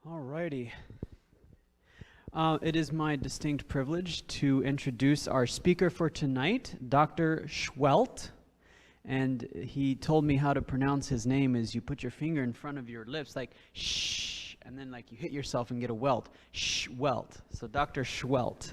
Alrighty. It is my distinct privilege to introduce our speaker for tonight, Dr. Sehuelt. And he told me how to pronounce his name is you put your finger in front of your lips like shh, and then like you hit yourself and get a welt. Sehuelt. So Dr. Sehuelt.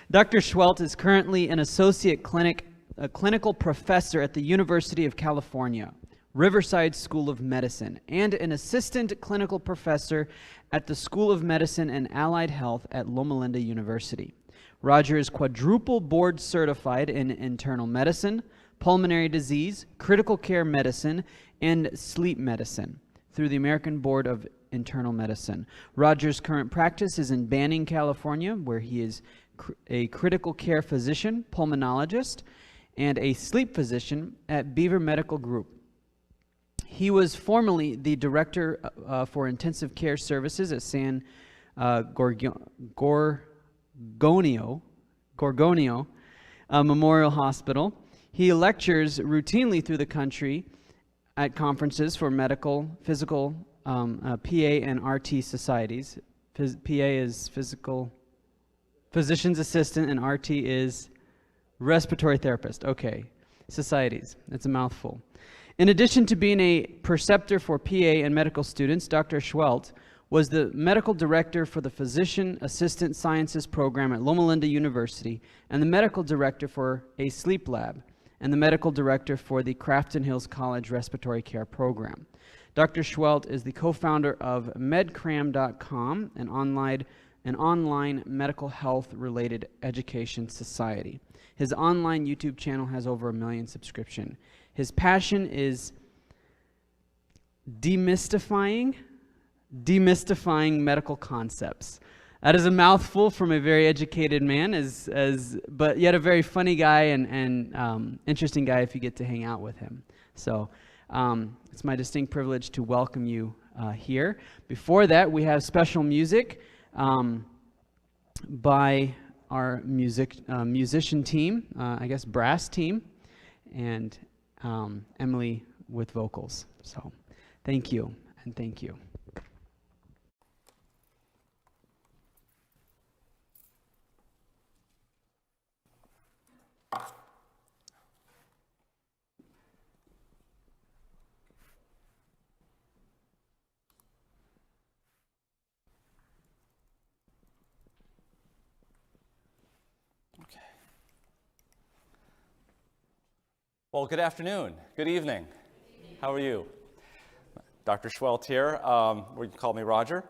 Dr. Sehuelt is currently an associate clinical professor at the University of California, Riverside School of Medicine, and an assistant clinical professor at the School of Medicine and Allied Health at Loma Linda University. Roger is quadruple board certified in internal medicine, pulmonary disease, critical care medicine, and sleep medicine through the American Board of Internal Medicine. Roger's current practice is in Banning, California, where he is a critical care physician, pulmonologist, and a sleep physician at Beaver Medical Group. He was formerly the director for intensive care services at San Gorgonio Memorial Hospital. He lectures routinely through the country at conferences for medical, physical, PA, and RT societies. PA is physical physician's assistant, and RT is respiratory therapist. Okay, societies. That's a mouthful. In addition to being a preceptor for PA and medical students, Dr. Sehuelt was the medical director for the Physician Assistant Sciences program at Loma Linda University and the medical director for a sleep lab and the medical director for the Crafton Hills College Respiratory Care Program. Dr. Sehuelt is the co-founder of medcram.com, an online medical health-related education society. His online YouTube channel has over 1 million subscriptions. His passion is demystifying medical concepts. That is a mouthful from a very educated man, but yet a very funny guy and interesting guy if you get to hang out with him. So it's my distinct privilege to welcome you here. Before that, we have special music by our musician team, I guess brass team, and Emily with vocals. So thank you, and thank you. Well, good afternoon, good evening. How are you? Dr. Sehuelt here, you can call me Roger.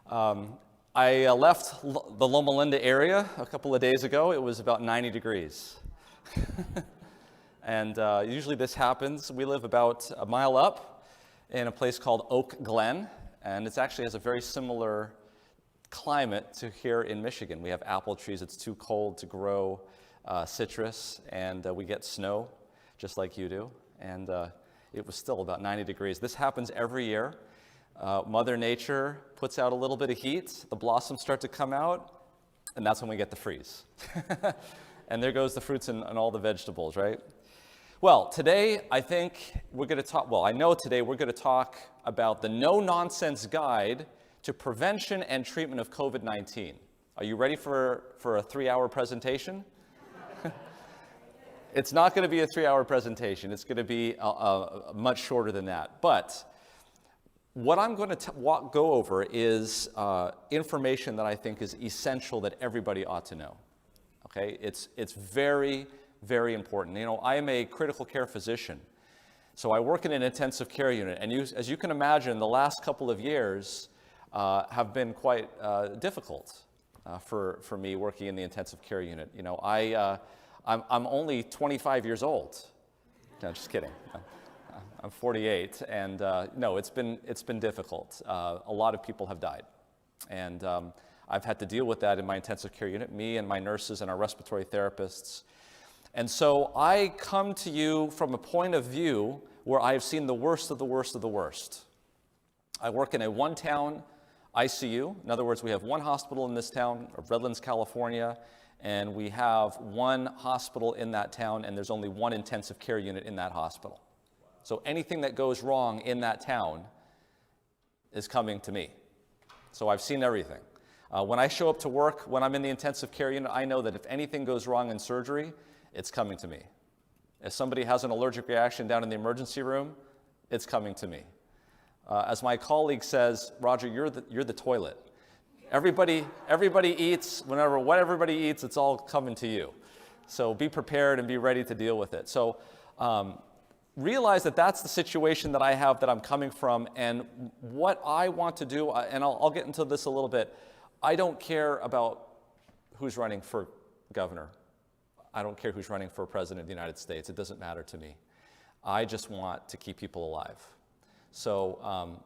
I left the Loma Linda area a couple of days ago. It was about 90 degrees. And usually this happens. We live about a mile up in a place called Oak Glen, and it actually has a very similar climate to here in Michigan. We have apple trees. It's too cold to grow citrus, and we get snow, just like you do, and it was still about 90 degrees. This happens every year. Mother Nature puts out a little bit of heat, the blossoms start to come out, and that's when we get the freeze. And there goes the fruits and all the vegetables, right? Well, today I think we're going to talk, I know today we're going to talk about the no-nonsense guide to prevention and treatment of COVID-19. Are you ready for a 3-hour presentation? It's not going to be a 3-hour presentation. It's going to be much shorter than that. But what I'm going to go over is information that I think is essential that everybody ought to know. Okay? It's very, very important. You know, I am a critical care physician, so I work in an intensive care unit. And as you can imagine, the last couple of years have been quite difficult for me working in the intensive care unit. You know, I'm only 25 years old. No, just kidding. I'm 48, and no, it's been difficult. A lot of people have died, and I've had to deal with that in my intensive care unit, me and my nurses and our respiratory therapists. And so I come to you from a point of view where I have seen the worst of the worst of the worst. I work in a one-town ICU. In other words, we have one hospital in this town of Redlands, California, and we have one hospital in that town, and there's only one intensive care unit in that hospital. So anything that goes wrong in that town is coming to me. So I've seen everything. When I show up to work, when I'm in the intensive care unit, I know that if anything goes wrong in surgery, it's coming to me. If somebody has an allergic reaction down in the emergency room, it's coming to me. As my colleague says, Roger, you're the toilet. Everybody eats, what everybody eats, it's all coming to you. So be prepared and be ready to deal with it. So realize that that's the situation that I have, that I'm coming from, and what I want to do, and I'll get into this a little bit. I don't care about who's running for governor. I don't care who's running for president of the United States. It doesn't matter to me. I just want to keep people alive. So,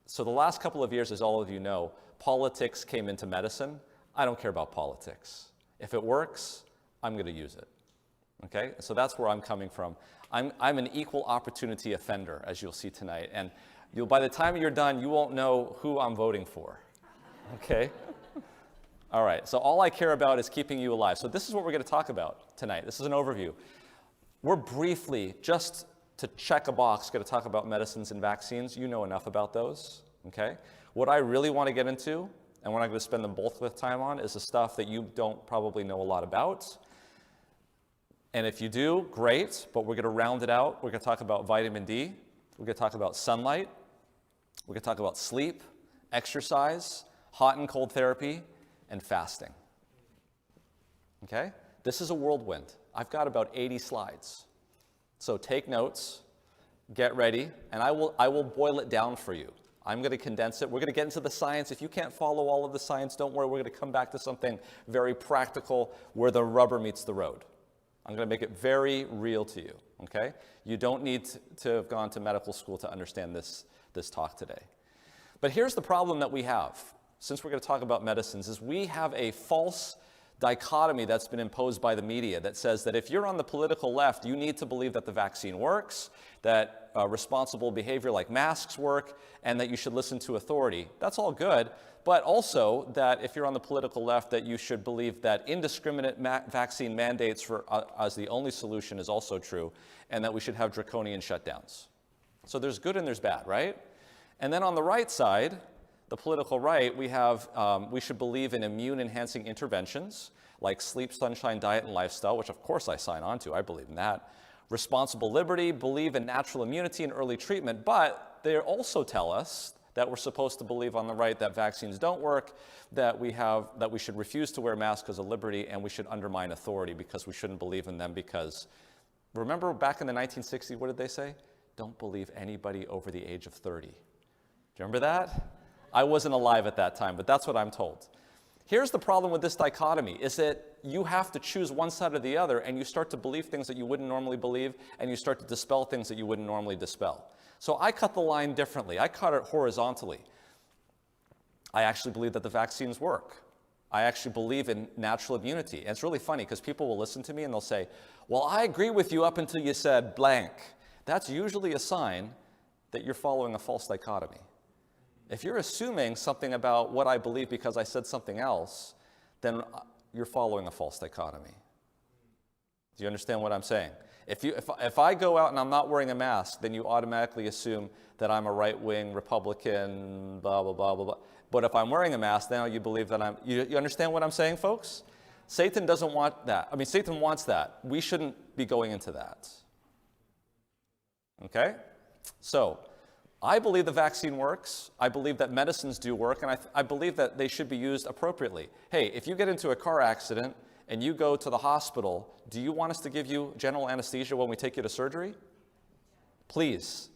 so the last couple of years, as all of you know, politics came into medicine. I don't care about politics. If it works, I'm going to use it. Okay? So that's where I'm coming from. I'm an equal opportunity offender, as you'll see tonight. And by the time you're done, you won't know who I'm voting for. Okay? All right. So all I care about is keeping you alive. So this is what we're going to talk about tonight. This is an overview. We're briefly, just to check a box, going to talk about medicines and vaccines. You know enough about those. Okay? What I really want to get into, and what I'm going to spend the bulk of the time on, is the stuff that you don't probably know a lot about. And if you do, great, but we're going to round it out. We're going to talk about vitamin D. We're going to talk about sunlight. We're going to talk about sleep, exercise, hot and cold therapy, and fasting. Okay? This is a whirlwind. I've got about 80 slides. So take notes, get ready, and I will boil it down for you. I'm going to condense it. We're going to get into the science. If you can't follow all of the science, don't worry. We're going to come back to something very practical where the rubber meets the road. I'm going to make it very real to you, okay? You don't need to have gone to medical school to understand this talk today. But here's the problem that we have, since we're going to talk about medicines, is we have a false dichotomy that's been imposed by the media that says that if you're on the political left, you need to believe that the vaccine works, that responsible behavior like masks work, and that you should listen to authority. That's all good, but also that if you're on the political left, that you should believe that indiscriminate vaccine mandates as the only solution is also true, and that we should have draconian shutdowns. So there's good and there's bad, right? And then on the right side, the political right, we should believe in immune-enhancing interventions like sleep, sunshine, diet, and lifestyle, which of course I sign on to. I believe in that. Responsible liberty, believe in natural immunity and early treatment, but they also tell us that we're supposed to believe on the right that vaccines don't work, that we should refuse to wear masks because of liberty, and we should undermine authority because we shouldn't believe in them because, remember back in the 1960s, what did they say? Don't believe anybody over the age of 30. Do you remember that? I wasn't alive at that time, but that's what I'm told. Here's the problem with this dichotomy, is that you have to choose one side or the other, and you start to believe things that you wouldn't normally believe, and you start to dispel things that you wouldn't normally dispel. So I cut the line differently. I cut it horizontally. I actually believe that the vaccines work. I actually believe in natural immunity. And it's really funny because people will listen to me and they'll say, well, I agree with you up until you said blank. That's usually a sign that you're following a false dichotomy. If you're assuming something about what I believe because I said something else, then you're following a false dichotomy. Do you understand what I'm saying? If I go out and I'm not wearing a mask, then you automatically assume that I'm a right-wing Republican, blah, blah, blah, blah, blah. But if I'm wearing a mask, now you believe that you understand what I'm saying, folks? Satan doesn't want that. I mean, Satan wants that. We shouldn't be going into that. Okay? So, I believe the vaccine works. I believe that medicines do work, and I believe that they should be used appropriately. Hey, if you get into a car accident and you go to the hospital, do you want us to give you general anesthesia when we take you to surgery? Please.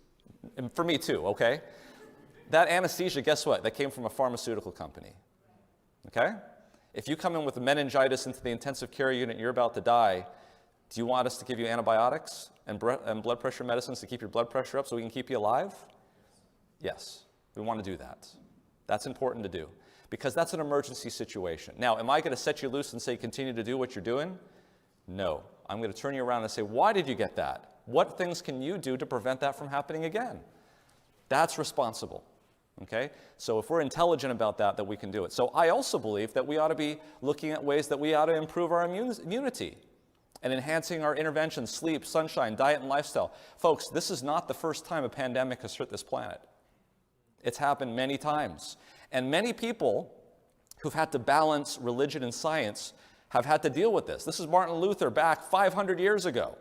And for me too, okay? That anesthesia, guess what? That came from a pharmaceutical company. Okay? If you come in with meningitis into the intensive care unit and you're about to die, do you want us to give you antibiotics and blood pressure medicines to keep your blood pressure up so we can keep you alive? Yes, we want to do that. That's important to do because that's an emergency situation. Now, am I going to set you loose and say continue to do what you're doing? No. I'm going to turn you around and say, why did you get that? What things can you do to prevent that from happening again? That's responsible. Okay? So if we're intelligent about that we can do it. So I also believe that we ought to be looking at ways that we ought to improve our immunity and enhancing our interventions, sleep, sunshine, diet, and lifestyle. Folks, this is not the first time a pandemic has hit this planet. It's happened many times. And many people who've had to balance religion and science have had to deal with this. This is Martin Luther back 500 years ago.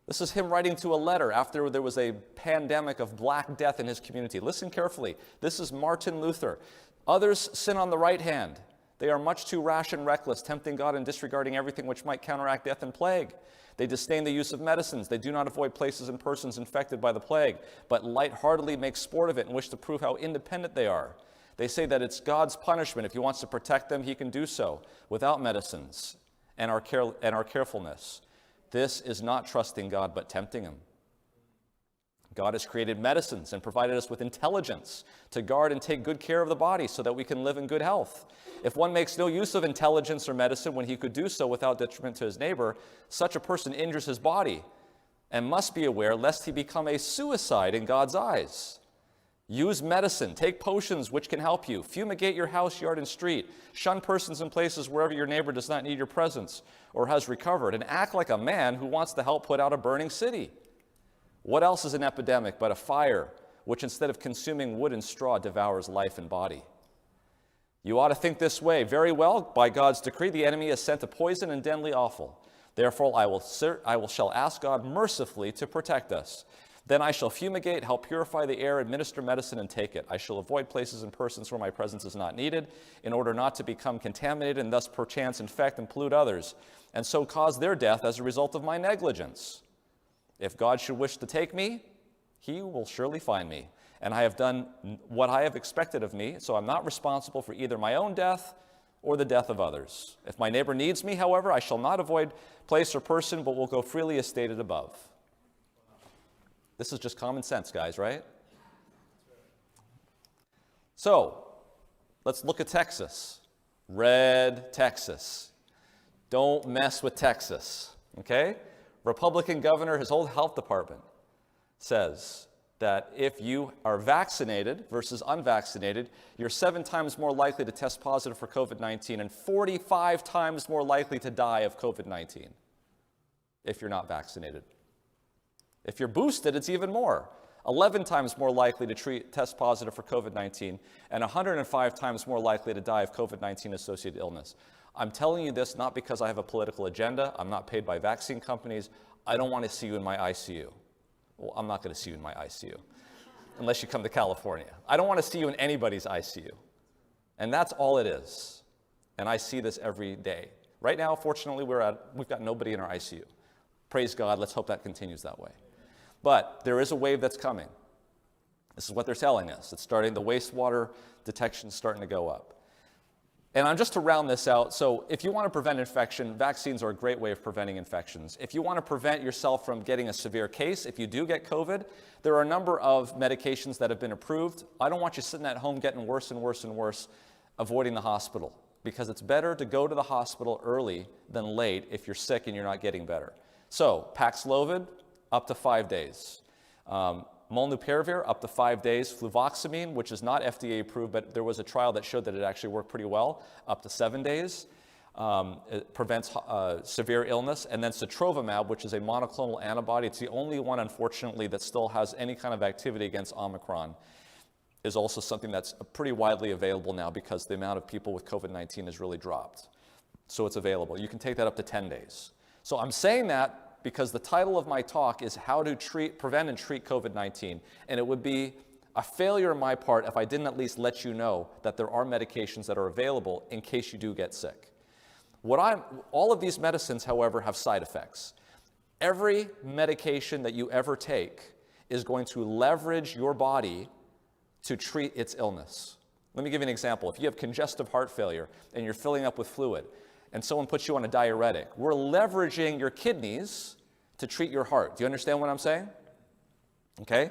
This is him writing to a letter after there was a pandemic of Black Death in his community. Listen carefully. This is Martin Luther. Others sin on the right hand. They are much too rash and reckless, tempting God and disregarding everything which might counteract death and plague. They disdain the use of medicines. They do not avoid places and persons infected by the plague, but lightheartedly make sport of it and wish to prove how independent they are. They say that it's God's punishment. If he wants to protect them, he can do so without medicines and our carefulness. This is not trusting God, but tempting him. God has created medicines and provided us with intelligence to guard and take good care of the body so that we can live in good health. If one makes no use of intelligence or medicine when he could do so without detriment to his neighbor, such a person injures his body and must be aware lest he become a suicide in God's eyes. Use medicine, take potions which can help you, fumigate your house, yard, and street, shun persons and places wherever your neighbor does not need your presence or has recovered, and act like a man who wants to help put out a burning city. What else is an epidemic but a fire which instead of consuming wood and straw devours life and body? You ought to think this way. Very well, by God's decree, the enemy has sent a poison and deadly awful. Therefore, I shall ask God mercifully to protect us. Then I shall fumigate, help purify the air, administer medicine, and take it. I shall avoid places and persons where my presence is not needed, in order not to become contaminated and thus perchance infect and pollute others, and so cause their death as a result of my negligence. If God should wish to take me, he will surely find me. And I have done what I have expected of me, so I'm not responsible for either my own death or the death of others. If my neighbor needs me, however, I shall not avoid place or person, but will go freely as stated above. This is just common sense, guys, right? So, let's look at Texas. Red Texas. Don't mess with Texas, okay? Republican governor, his whole health department says that if you are vaccinated versus unvaccinated, you're 7 times more likely to test positive for COVID-19 and 45 times more likely to die of COVID-19 if you're not vaccinated. If you're boosted, it's even more. 11 times more likely to test positive for COVID-19 and 105 times more likely to die of COVID-19 associated illness. I'm telling you this not because I have a political agenda. I'm not paid by vaccine companies. I don't want to see you in my ICU. Well, I'm not going to see you in my ICU unless you come to California. I don't want to see you in anybody's ICU. And that's all it is. And I see this every day. Right now, fortunately, we've got nobody in our ICU. Praise God. Let's hope that continues that way. But there is a wave that's coming. This is what they're telling us. It's starting, the wastewater detection is starting to go up. And just to round this out, so if you want to prevent infection, vaccines are a great way of preventing infections. If you want to prevent yourself from getting a severe case, if you do get COVID, there are a number of medications that have been approved. I don't want you sitting at home getting worse and worse and worse, avoiding the hospital, because it's better to go to the hospital early than late if you're sick and you're not getting better. So Paxlovid, up to 5 days. Molnupiravir, up to 5 days. Fluvoxamine, which is not FDA approved, but there was a trial that showed that it actually worked pretty well, up to 7 days. It prevents severe illness. And then Sotrovimab, which is a monoclonal antibody. It's the only one, unfortunately, that still has any kind of activity against Omicron, is also something that's pretty widely available now because the amount of people with COVID-19 has really dropped. So it's available. You can take that up to 10 days. So I'm saying that because the title of my talk is How to Prevent and Treat COVID-19. And it would be a failure on my part if I didn't at least let you know that there are medications that are available in case you do get sick. All of these medicines, however, have side effects. Every medication that you ever take is going to leverage your body to treat its illness. Let me give you an example. If you have congestive heart failure and you're filling up with fluid, and someone puts you on a diuretic, we're leveraging your kidneys to treat your heart. Do you understand what I'm saying? Okay?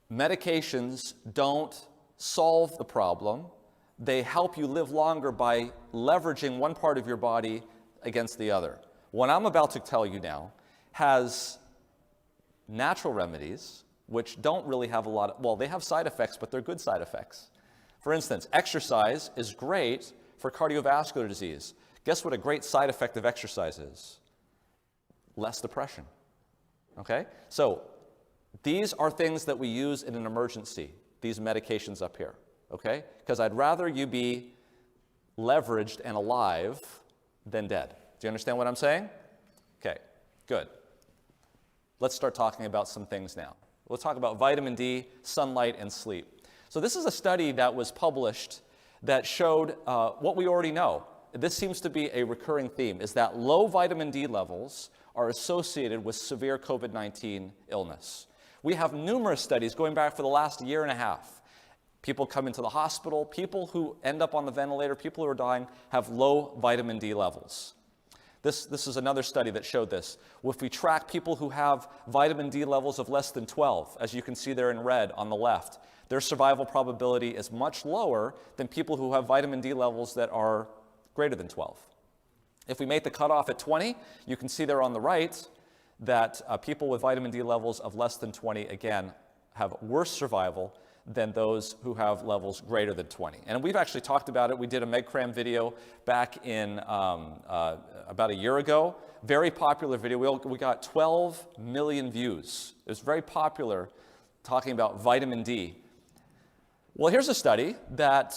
Medications don't solve the problem. They help you live longer by leveraging one part of your body against the other. What I'm about to tell you now has natural remedies which don't really have they have side effects, but they're good side effects. For instance, exercise is great for cardiovascular disease. Guess what a great side effect of exercise is? Less depression. Okay? So these are things that we use in an emergency. these medications up here, okay? Because I'd rather you be leveraged and alive than dead. Do you understand what I'm saying? Okay, good. Let's start talking about some things now. We'll talk about vitamin D, sunlight, and sleep. So this is a study that was published that showed what we already know. This seems to be a recurring theme, is that low vitamin D levels are associated with severe COVID-19 illness. We have numerous studies going back for the last year and a half. People come into the hospital, people who end up on the ventilator, people who are dying have low vitamin D levels. This is another study that showed this. If we track people who have vitamin D levels of less than 12, as you can see there in red on the left, their survival probability is much lower than people who have vitamin D levels that are greater than 12. If we make the cutoff at 20, you can see there on the right that people with vitamin D levels of less than 20, again, have worse survival than those who have levels greater than 20. And we've actually talked about it. We did a MegCram video back in about a year ago. Very popular video. We got 12 million views. It was very popular talking about vitamin D. Well, here's a study that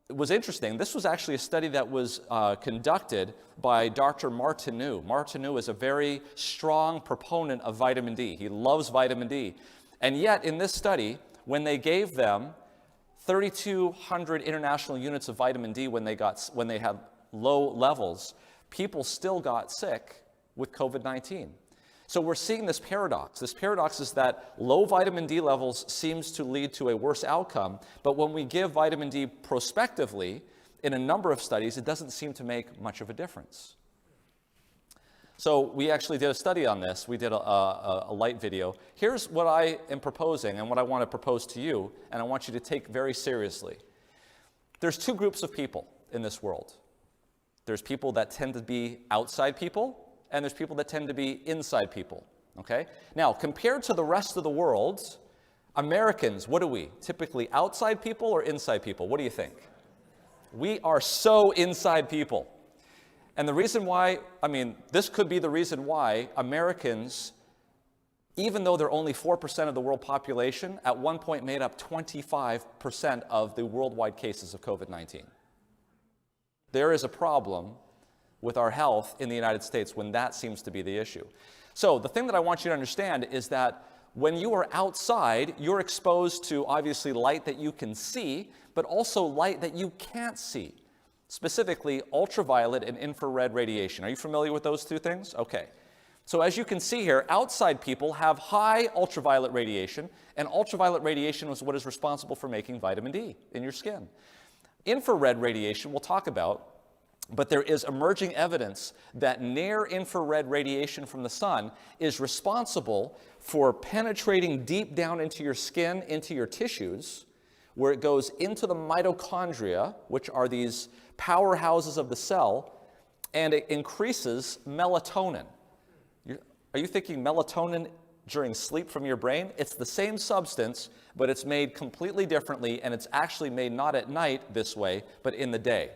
was interesting. This was actually a study that was conducted by Dr. Martineau. Martineau is a very strong proponent of vitamin D. He loves vitamin D. And yet, in this study, when they gave them 3,200 international units of vitamin D when they had low levels, people still got sick with COVID-19. So we're seeing this paradox. This paradox is that low vitamin D levels seems to lead to a worse outcome, but when we give vitamin D prospectively, in a number of studies, it doesn't seem to make much of a difference. So we actually did a study on this. We did a light video. Here's what I am proposing and what I want to propose to you, and I want you to take very seriously. There's two groups of people in this world. There's people that tend to be outside people, and there's people that tend to be inside people, okay? Now, compared to the rest of the world, Americans, what are we? Typically outside people or inside people? What do you think? We are so inside people. And the reason why, this could be the reason why Americans, even though they're only 4% of the world population, at one point made up 25% of the worldwide cases of COVID-19. There is a problem with our health in the United States when that seems to be the issue. So the thing that I want you to understand is that when you are outside, you're exposed to obviously light that you can see, but also light that you can't see. Specifically, ultraviolet and infrared radiation. Are you familiar with those two things? Okay. So as you can see here, outside people have high ultraviolet radiation, and ultraviolet radiation is what is responsible for making vitamin D in your skin. Infrared radiation we'll talk about, but there is emerging evidence that near-infrared radiation from the sun is responsible for penetrating deep down into your skin, into your tissues, where it goes into the mitochondria, which are these powerhouses of the cell, and it increases melatonin. Are you thinking melatonin during sleep from your brain? It's the same substance, but it's made completely differently, and it's actually made not at night this way, but in the day.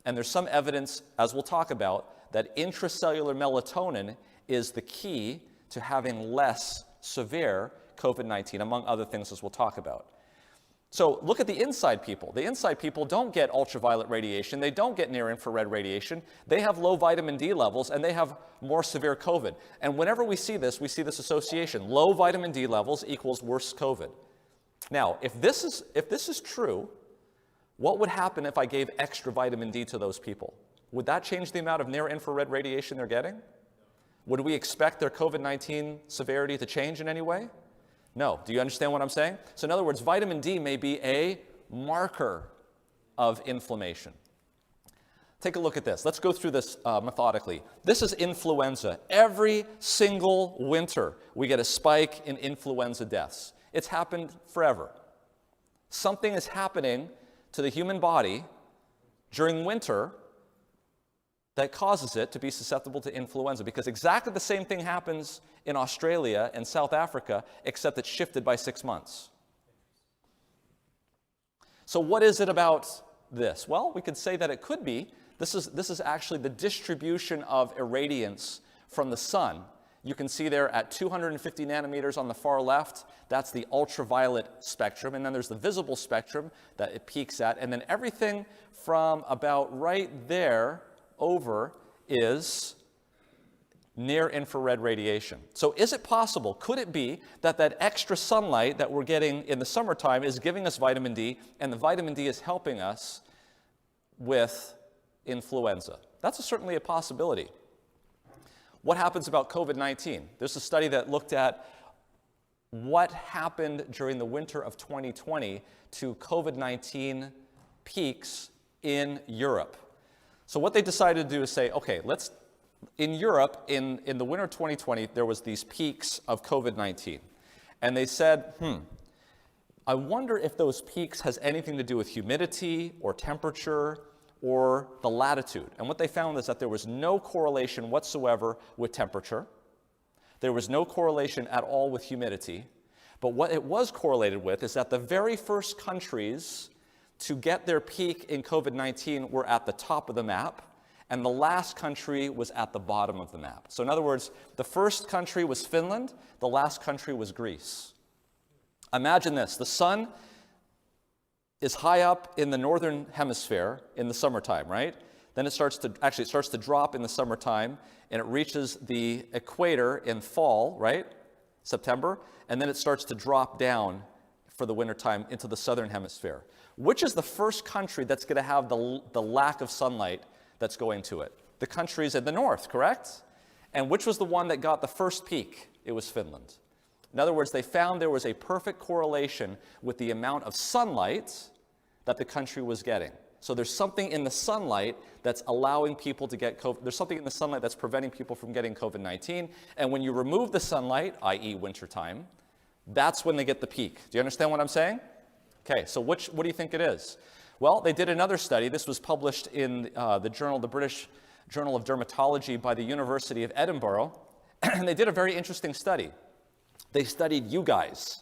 And there's some evidence, as we'll talk about, that intracellular melatonin is the key to having less severe COVID-19, among other things as we'll talk about. So look at the inside people. The inside people don't get ultraviolet radiation. They don't get near-infrared radiation. They have low vitamin D levels, and they have more severe COVID. And whenever we see this association. Low vitamin D levels equals worse COVID. Now, if this is true, what would happen if I gave extra vitamin D to those people? Would that change the amount of near-infrared radiation they're getting? Would we expect their COVID-19 severity to change in any way? No. Do you understand what I'm saying? So in other words, vitamin D may be a marker of inflammation. Take a look at this. Let's go through this methodically. This is influenza. Every single winter, we get a spike in influenza deaths. It's happened forever. Something is happening to the human body during winter that causes it to be susceptible to influenza, because exactly the same thing happens in Australia and South Africa, except it's shifted by 6 months. So what is it about this? Well, we could say that it could be, this is actually the distribution of irradiance from the sun. You can see there at 250 nanometers on the far left, that's the ultraviolet spectrum. And then there's the visible spectrum that it peaks at. And then everything from about right there over is near infrared radiation. So is it possible, could it be that that extra sunlight that we're getting in the summertime is giving us vitamin D, and the vitamin D is helping us with influenza? That's certainly a possibility. What happens about COVID-19? There's a study that looked at what happened during the winter of 2020 to COVID-19 peaks in Europe. So what they decided to do is say, okay, in Europe, in the winter of 2020, there was these peaks of COVID-19. And they said, I wonder if those peaks has anything to do with humidity or temperature or the latitude. And what they found is that there was no correlation whatsoever with temperature. There was no correlation at all with humidity. But what it was correlated with is that the very first countries to get their peak in COVID-19 were at the top of the map, and the last country was at the bottom of the map. So in other words, the first country was Finland, the last country was Greece. Imagine this, the sun is high up in the northern hemisphere in the summertime, right? Then it starts to drop in the summertime, and it reaches the equator in fall, right? September, and then it starts to drop down for the wintertime into the southern hemisphere. Which is the first country that's going to have the lack of sunlight that's going to it? The countries in the north, correct? And which was the one that got the first peak? It was Finland. In other words, they found there was a perfect correlation with the amount of sunlight that the country was getting. So there's something in the sunlight that's allowing people to get COVID. There's something in the sunlight that's preventing people from getting COVID-19. And when you remove the sunlight, i.e. wintertime, that's when they get the peak. Do you understand what I'm saying? Okay, so what do you think it is? Well, they did another study. This was published in the British Journal of Dermatology by the University of Edinburgh. And they did a very interesting study. They studied you guys.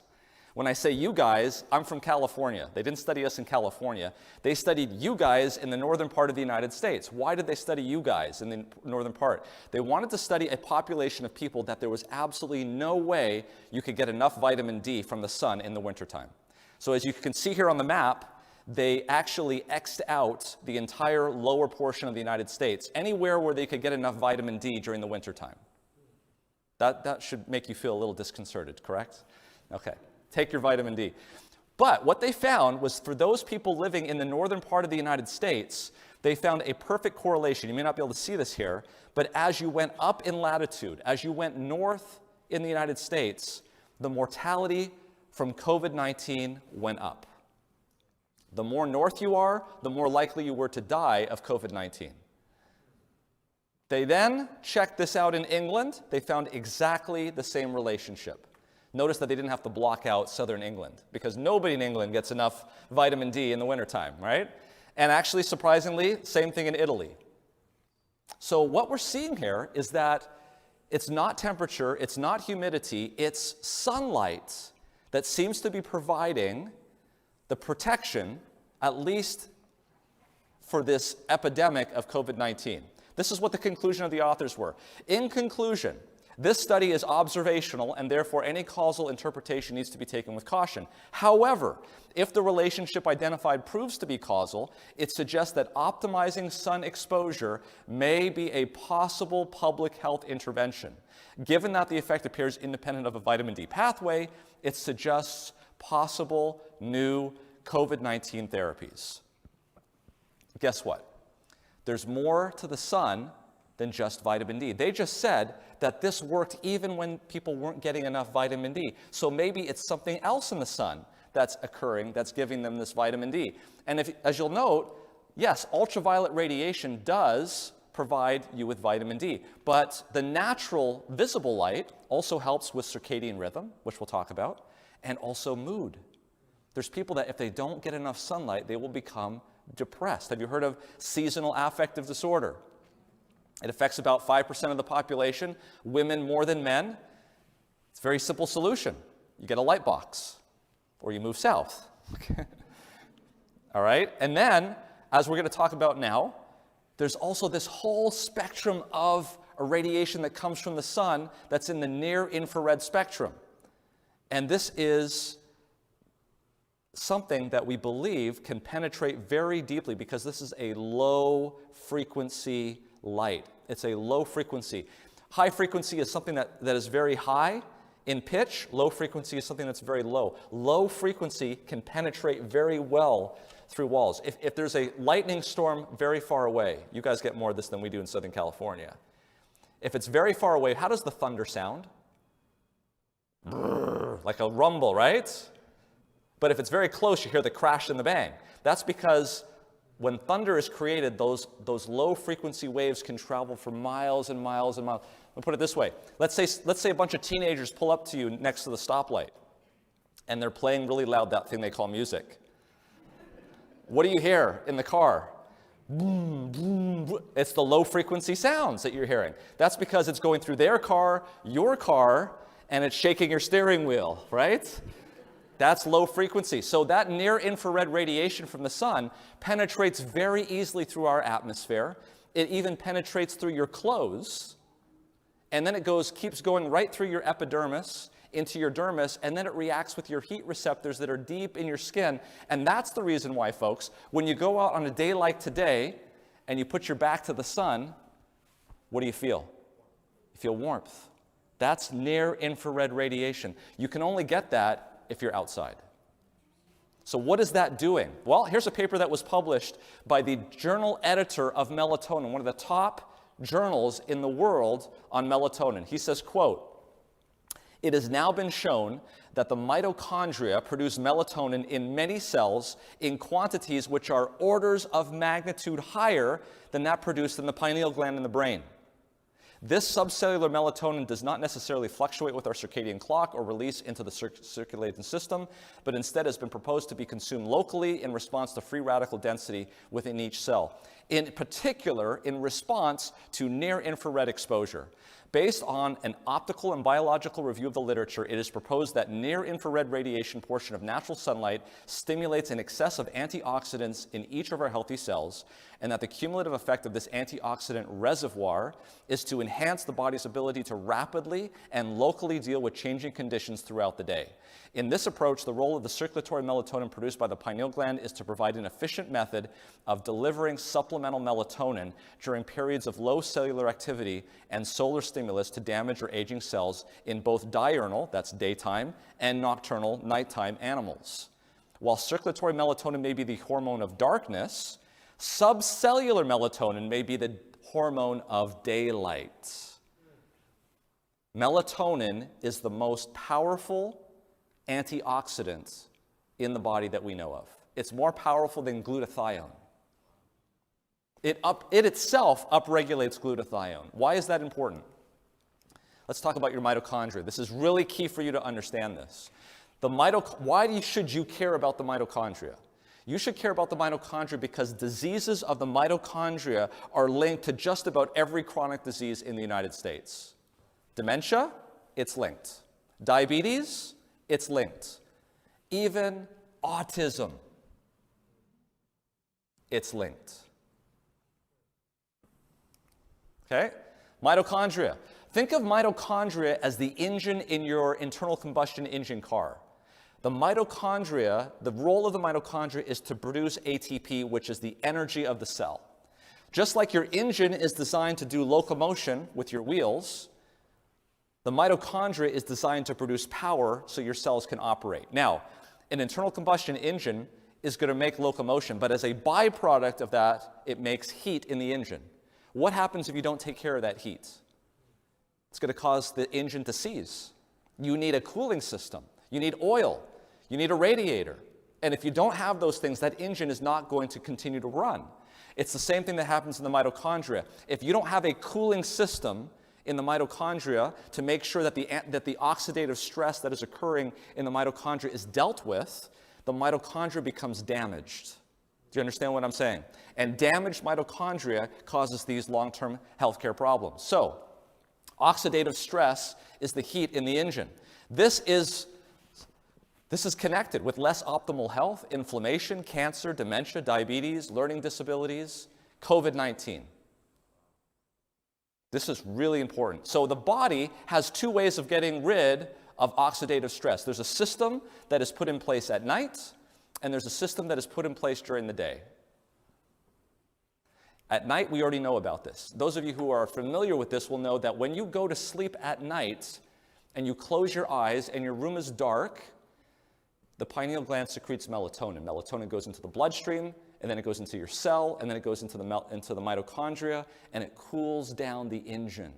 When I say you guys, I'm from California. They didn't study us in California. They studied you guys in the northern part of the United States. Why did they study you guys in the northern part? They wanted to study a population of people that there was absolutely no way you could get enough vitamin D from the sun in the wintertime. So as you can see here on the map, they actually X'd out the entire lower portion of the United States, anywhere where they could get enough vitamin D during the wintertime. That should make you feel a little disconcerted, correct? Okay, take your vitamin D. But what they found was for those people living in the northern part of the United States, they found a perfect correlation. You may not be able to see this here, but as you went up in latitude, as you went north in the United States, the mortality from COVID-19 went up. The more north you are, the more likely you were to die of COVID-19. They then checked this out in England. They found exactly the same relationship. Notice that they didn't have to block out southern England because nobody in England gets enough vitamin D in the wintertime, right? And actually, surprisingly, same thing in Italy. So what we're seeing here is that it's not temperature, it's not humidity, it's sunlight that seems to be providing the protection, at least for this epidemic of COVID-19. This is what the conclusion of the authors were. In conclusion, this study is observational, and therefore any causal interpretation needs to be taken with caution. However, if the relationship identified proves to be causal, it suggests that optimizing sun exposure may be a possible public health intervention. Given that the effect appears independent of a vitamin D pathway, it suggests possible new COVID-19 therapies. Guess what? There's more to the sun than just vitamin D. They just said that this worked even when people weren't getting enough vitamin D. So maybe it's something else in the sun that's occurring that's giving them this vitamin D. And as you'll note, yes, ultraviolet radiation does provide you with vitamin D, but the natural visible light also helps with circadian rhythm, which we'll talk about, and also mood. There's people that if they don't get enough sunlight, they will become depressed. Have you heard of seasonal affective disorder? It affects about 5% of the population, women more than men. It's a very simple solution. You get a light box, or you move south. All right? And then, as we're going to talk about now, there's also this whole spectrum of a radiation that comes from the sun that's in the near infrared spectrum. And this is something that we believe can penetrate very deeply because this is a low frequency light. It's a low frequency. High frequency is something that is very high in pitch. Low frequency is something that's very low. Low frequency can penetrate very well through walls. If there's a lightning storm very far away, you guys get more of this than we do in Southern California. If it's very far away, how does the thunder sound? Brrr, like a rumble, right? But if it's very close, you hear the crash and the bang. That's because when thunder is created, those low frequency waves can travel for miles and miles and miles. Let me put it this way. Let's say a bunch of teenagers pull up to you next to the stoplight, and they're playing really loud that thing they call music. What do you hear in the car? Boom, boom, boom. It's the low frequency sounds that you're hearing. That's because it's going through their car, your car, and it's shaking your steering wheel, right? That's low frequency. So that near infrared radiation from the sun penetrates very easily through our atmosphere. It even penetrates through your clothes. And then it keeps going right through your epidermis into your dermis, and then it reacts with your heat receptors that are deep in your skin. And that's the reason why, folks, when you go out on a day like today and you put your back to the sun, what do you feel? You feel warmth. That's near infrared radiation. You can only get that if you're outside. So what is that doing? Well, here's a paper that was published by the journal editor of Melatonin, one of the top journals in the world on melatonin. He says, quote, "It has now been shown that the mitochondria produce melatonin in many cells in quantities which are orders of magnitude higher than that produced in the pineal gland in the brain. This subcellular melatonin does not necessarily fluctuate with our circadian clock or release into the circulating system, but instead has been proposed to be consumed locally in response to free radical density within each cell, in particular in response to near-infrared exposure. Based on an optical and biological review of the literature, it is proposed that near-infrared radiation portion of natural sunlight stimulates an excess of antioxidants in each of our healthy cells, and that the cumulative effect of this antioxidant reservoir is to enhance the body's ability to rapidly and locally deal with changing conditions throughout the day. In this approach, the role of the circulatory melatonin produced by the pineal gland is to provide an efficient method of delivering supplemental melatonin during periods of low cellular activity and solar stimulus to damage or aging cells in both diurnal, that's daytime, and nocturnal, nighttime animals. While circulatory melatonin may be the hormone of darkness, subcellular melatonin may be the hormone of daylight. Melatonin is the most powerful antioxidant in the body that we know of. It's more powerful than glutathione. It itself upregulates glutathione. Why is that important? Let's talk about your mitochondria. This is really key for you to understand this. Why should you care about the mitochondria? You should care about the mitochondria because diseases of the mitochondria are linked to just about every chronic disease in the United States. Dementia, it's linked. Diabetes, it's linked. Even autism, it's linked. Okay? Mitochondria. Think of mitochondria as the engine in your internal combustion engine car. The mitochondria, the role of the mitochondria is to produce ATP, which is the energy of the cell. Just like your engine is designed to do locomotion with your wheels, the mitochondria is designed to produce power so your cells can operate. Now, an internal combustion engine is going to make locomotion, but as a byproduct of that, it makes heat in the engine. What happens if you don't take care of that heat? It's going to cause the engine to seize. You need a cooling system. You need oil. You need a radiator. And if you don't have those things, that engine is not going to continue to run. It's the same thing that happens in the mitochondria. If you don't have a cooling system in the mitochondria to make sure that the oxidative stress that is occurring in the mitochondria is dealt with, the mitochondria becomes damaged. Do you understand what I'm saying? And damaged mitochondria causes these long-term healthcare problems. So, oxidative stress is the heat in the engine. This is connected with less optimal health, inflammation, cancer, dementia, diabetes, learning disabilities, COVID-19. This is really important. So the body has two ways of getting rid of oxidative stress. There's a system that is put in place at night, and there's a system that is put in place during the day. At night, we already know about this. Those of you who are familiar with this will know that when you go to sleep at night and you close your eyes and your room is dark, the pineal gland secretes melatonin. Melatonin goes into the bloodstream, and then it goes into your cell, and then it goes into the mitochondria, and it cools down the engine.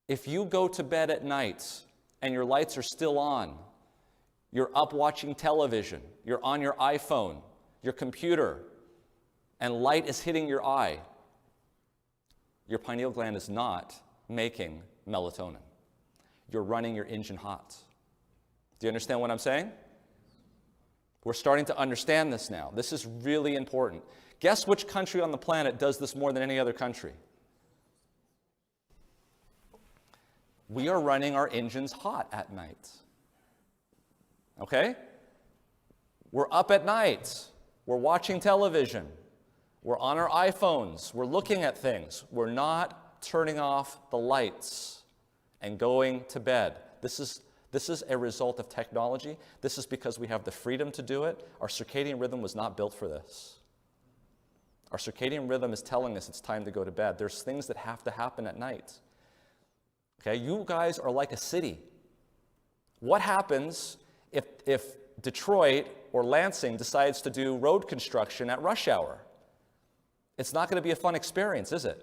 If you go to bed at night and your lights are still on, you're up watching television, you're on your iPhone, your computer, and light is hitting your eye, your pineal gland is not making melatonin. You're running your engine hot. Do you understand what I'm saying? We're starting to understand this now. This is really important. Guess which country on the planet does this more than any other country? We are running our engines hot at night. Okay? We're up at night. We're watching television. We're on our iPhones. We're looking at things. We're not turning off the lights and going to bed. This is a result of technology. This is because we have the freedom to do it. Our circadian rhythm was not built for this. Our circadian rhythm is telling us it's time to go to bed. There's things that have to happen at night. Okay, you guys are like a city. What happens if Detroit or Lansing decides to do road construction at rush hour? It's not going to be a fun experience, is it?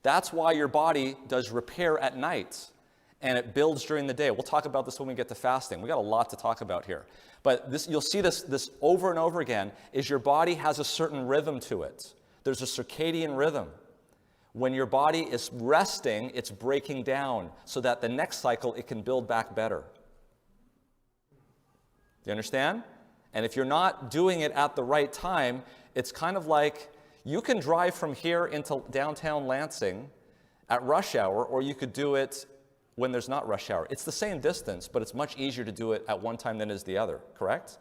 That's why your body does repair at night, and it builds during the day. We'll talk about this when we get to fasting. We got a lot to talk about here. But this, you'll see this over and over again, is your body has a certain rhythm to it. There's a circadian rhythm. When your body is resting, it's breaking down so that the next cycle it can build back better. Do you understand? And if you're not doing it at the right time, it's kind of like you can drive from here into downtown Lansing at rush hour, or you could do it when there's not rush hour. It's the same distance, but it's much easier to do it at one time than it is the other, correct?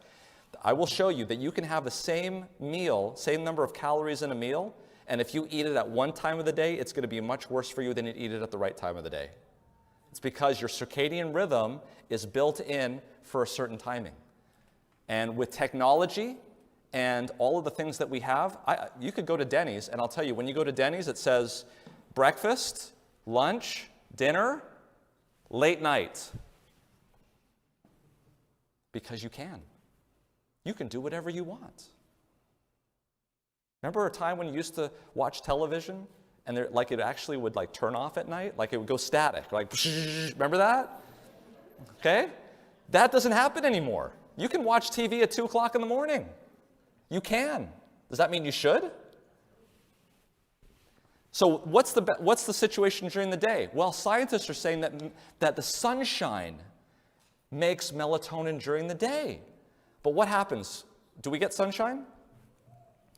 I will show you that you can have the same meal, same number of calories in a meal, and if you eat it at one time of the day, it's going to be much worse for you than you eat it at the right time of the day. It's because your circadian rhythm is built in for a certain timing. And with technology and all of the things that we have, you could go to Denny's, and I'll tell you, when you go to Denny's, it says breakfast, lunch, dinner, late night. Because you can. You can do whatever you want. Remember a time when you used to watch television and it actually would turn off at night? Like it would go static, remember that? Okay? That doesn't happen anymore. You can watch TV at 2 o'clock in the morning. You can. Does that mean you should? So what's the situation during the day? Well, scientists are saying that the sunshine makes melatonin during the day. But what happens? Do we get sunshine?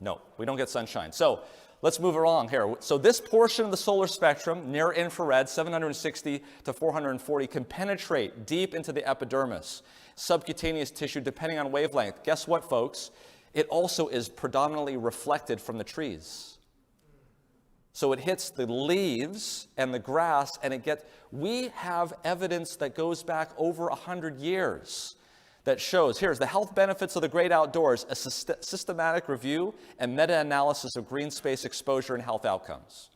No, we don't get sunshine. So let's move along here. So this portion of the solar spectrum, near infrared, 760 to 440, can penetrate deep into the epidermis, subcutaneous tissue, depending on wavelength. Guess what, folks? It also is predominantly reflected from the trees. So it hits the leaves and the grass, and we have evidence that goes back over 100 years that shows, here's the health benefits of the great outdoors, a systematic review and meta-analysis of green space exposure and health outcomes.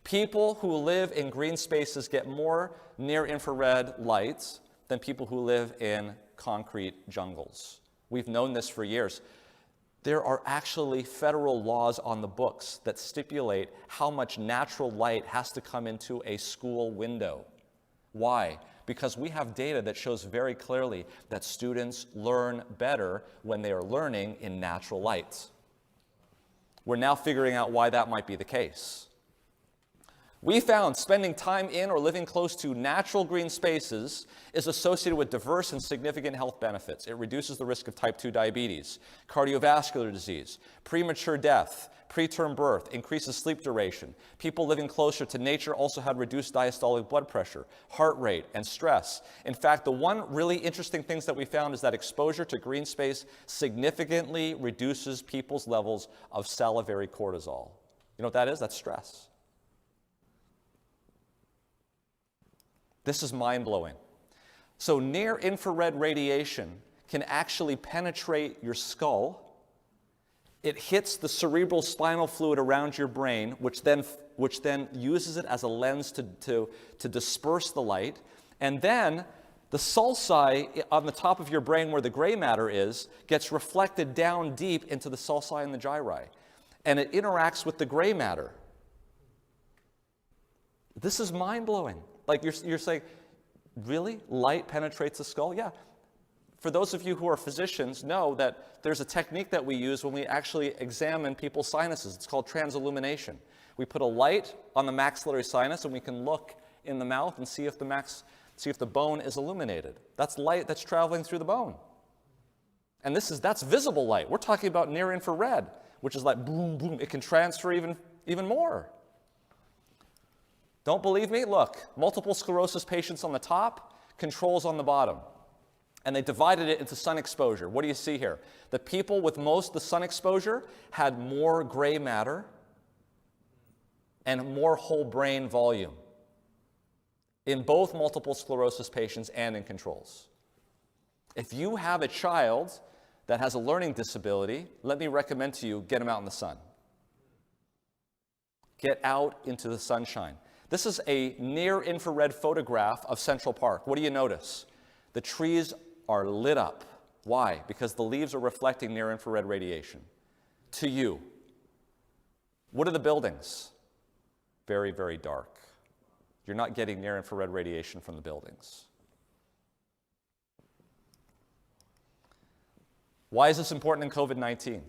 People who live in green spaces get more near-infrared light than people who live in concrete jungles. We've known this for years. There are actually federal laws on the books that stipulate how much natural light has to come into a school window. Why? Because we have data that shows very clearly that students learn better when they are learning in natural light. We're now figuring out why that might be the case. We found spending time in or living close to natural green spaces is associated with diverse and significant health benefits. It reduces the risk of type 2 diabetes, cardiovascular disease, premature death, preterm birth, increases sleep duration. People living closer to nature also had reduced diastolic blood pressure, heart rate, and stress. In fact, the one really interesting thing that we found is that exposure to green space significantly reduces people's levels of salivary cortisol. You know what that is? That's stress. This is mind-blowing. So near-infrared radiation can actually penetrate your skull. It hits the cerebral spinal fluid around your brain, which then uses it as a lens to disperse the light. And then the sulci on the top of your brain where the gray matter is gets reflected down deep into the sulci and the gyri. And it interacts with the gray matter. This is mind-blowing. Like you're saying, really? Light penetrates the skull? Yeah. For those of you who are physicians, know that there's a technique that we use when we actually examine people's sinuses. It's called transillumination. We put a light on the maxillary sinus and we can look in the mouth and see if the bone is illuminated. That's light that's traveling through the bone. And that's visible light. We're talking about near infrared, which is like boom, boom. It can transfer even more. Don't believe me? Look, multiple sclerosis patients on the top, controls on the bottom. And they divided it into sun exposure. What do you see here? The people with the sun exposure had more gray matter and more whole brain volume in both multiple sclerosis patients and in controls. If you have a child that has a learning disability, let me recommend to you, get them out in the sun. Get out into the sunshine. This is a near-infrared photograph of Central Park. What do you notice? The trees are lit up. Why? Because the leaves are reflecting near-infrared radiation to you. What are the buildings? Very, very dark. You're not getting near-infrared radiation from the buildings. Why is this important in COVID-19?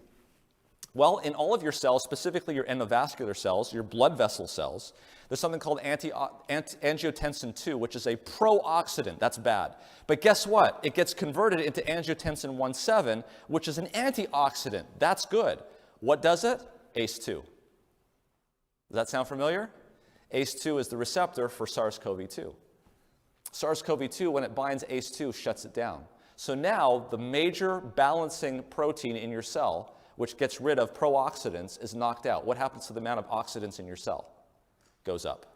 Well, in all of your cells, specifically your endovascular cells, your blood vessel cells, there's something called angiotensin 2, which is a pro-oxidant. That's bad. But guess what? It gets converted into angiotensin 1,7, which is an antioxidant. That's good. What does it? ACE2. Does that sound familiar? ACE2 is the receptor for SARS-CoV-2. SARS-CoV-2, when it binds ACE2, shuts it down. So now the major balancing protein in your cell, which gets rid of pro-oxidants, is knocked out. What happens to the amount of oxidants in your cell? Goes up.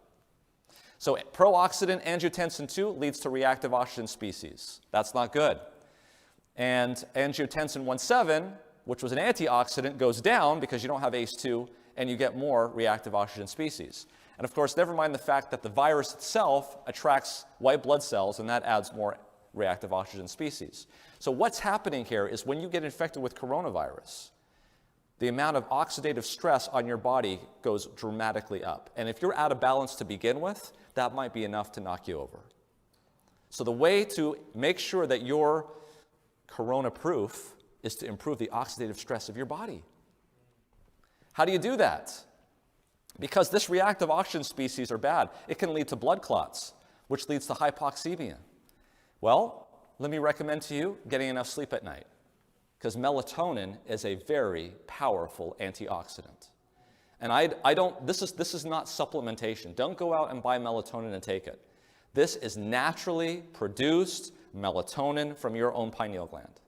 So pro-oxidant angiotensin 2 leads to reactive oxygen species. That's not good. And angiotensin 1,7, which was an antioxidant, goes down because you don't have ACE2 and you get more reactive oxygen species. And of course, never mind the fact that the virus itself attracts white blood cells and that adds more reactive oxygen species. So what's happening here is when you get infected with coronavirus, the amount of oxidative stress on your body goes dramatically up. And if you're out of balance to begin with, that might be enough to knock you over. So the way to make sure that you're corona-proof is to improve the oxidative stress of your body. How do you do that? Because this reactive oxygen species are bad. It can lead to blood clots, which leads to hypoxemia. Well, let me recommend to you getting enough sleep at night, because melatonin is a very powerful antioxidant. And this is not supplementation. Don't go out and buy melatonin and take it. This is naturally produced melatonin from your own pineal gland.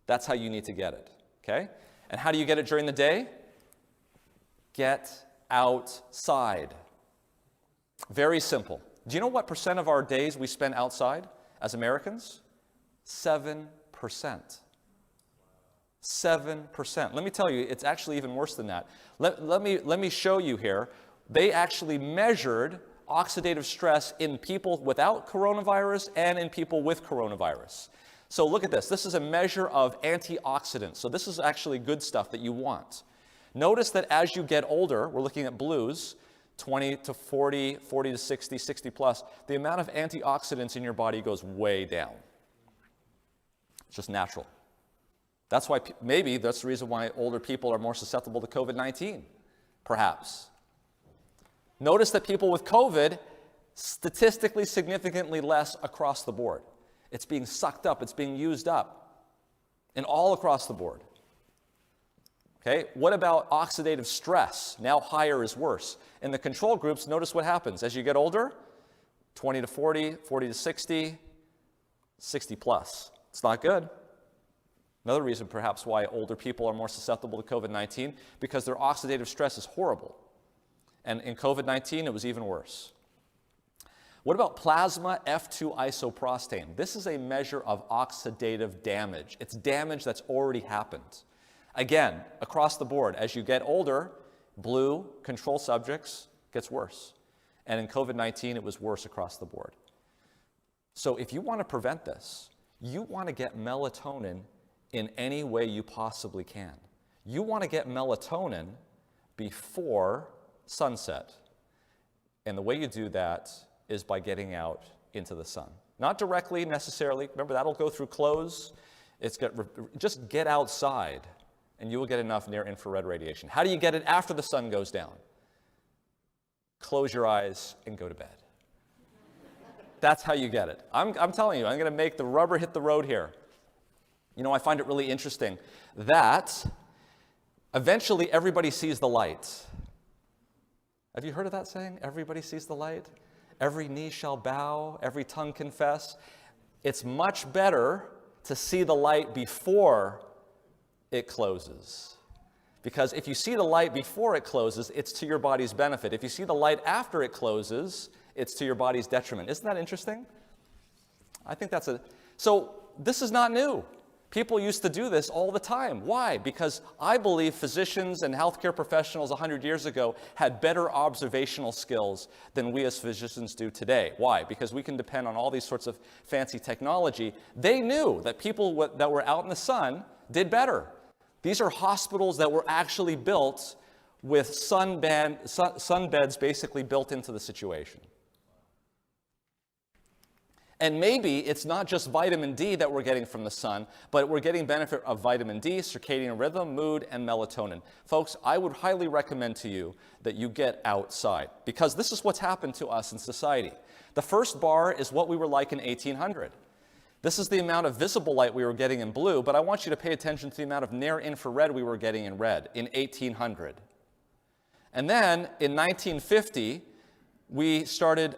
That's how you need to get it, okay? And how do you get it during the day? Get outside. Very simple. Do you know what percent of our days we spend outside as Americans? 7%. 7%. Let me tell you, it's actually even worse than that. Let me show you here. They actually measured oxidative stress in people without coronavirus and in people with coronavirus. So look at this. This is a measure of antioxidants. So this is actually good stuff that you want. Notice that as you get older, we're looking at blues, 20 to 40, 40 to 60, 60 plus, the amount of antioxidants in your body goes way down. It's just natural. That's why, maybe that's the reason why older people are more susceptible to COVID-19, perhaps. Notice that people with COVID, statistically significantly less across the board. It's being sucked up, it's being used up, and all across the board. Okay, what about oxidative stress? Now higher is worse. In the control groups, notice what happens. As you get older, 20 to 40, 40 to 60, 60 plus. It's not good. Another reason perhaps why older people are more susceptible to COVID-19, because their oxidative stress is horrible. And in COVID-19, it was even worse. What about plasma F2 isoprostane? This is a measure of oxidative damage. It's damage that's already happened. Again, across the board, as you get older, blue, control subjects, gets worse. And in COVID-19, it was worse across the board. So if you want to prevent this, you want to get melatonin in any way you possibly can. You want to get melatonin before sunset. And the way you do that is by getting out into the sun. Not directly necessarily. Remember, that'll go through clothes. Just get outside, and you will get enough near-infrared radiation. How do you get it after the sun goes down? Close your eyes and go to bed. That's how you get it. I'm telling you, I'm going to make the rubber hit the road here. You know, I find it really interesting that eventually everybody sees the light. Have you heard of that saying? Everybody sees the light? Every knee shall bow, every tongue confess. It's much better to see the light before it closes. Because if you see the light before it closes, it's to your body's benefit. If you see the light after it closes, it's to your body's detriment. Isn't that interesting? I think that's so this is not new. People used to do this all the time. Why? Because I believe physicians and healthcare professionals 100 years ago had better observational skills than we as physicians do today. Why? Because we can depend on all these sorts of fancy technology. They knew that people that were out in the sun did better. These are hospitals that were actually built with sunbeds basically built into the situation. And maybe it's not just vitamin D that we're getting from the sun, but we're getting benefit of vitamin D, circadian rhythm, mood, and melatonin. Folks, I would highly recommend to you that you get outside, because this is what's happened to us in society. The first bar is what we were like in 1800. This is the amount of visible light we were getting in blue, but I want you to pay attention to the amount of near-infrared we were getting in red in 1800. And then in 1950, we started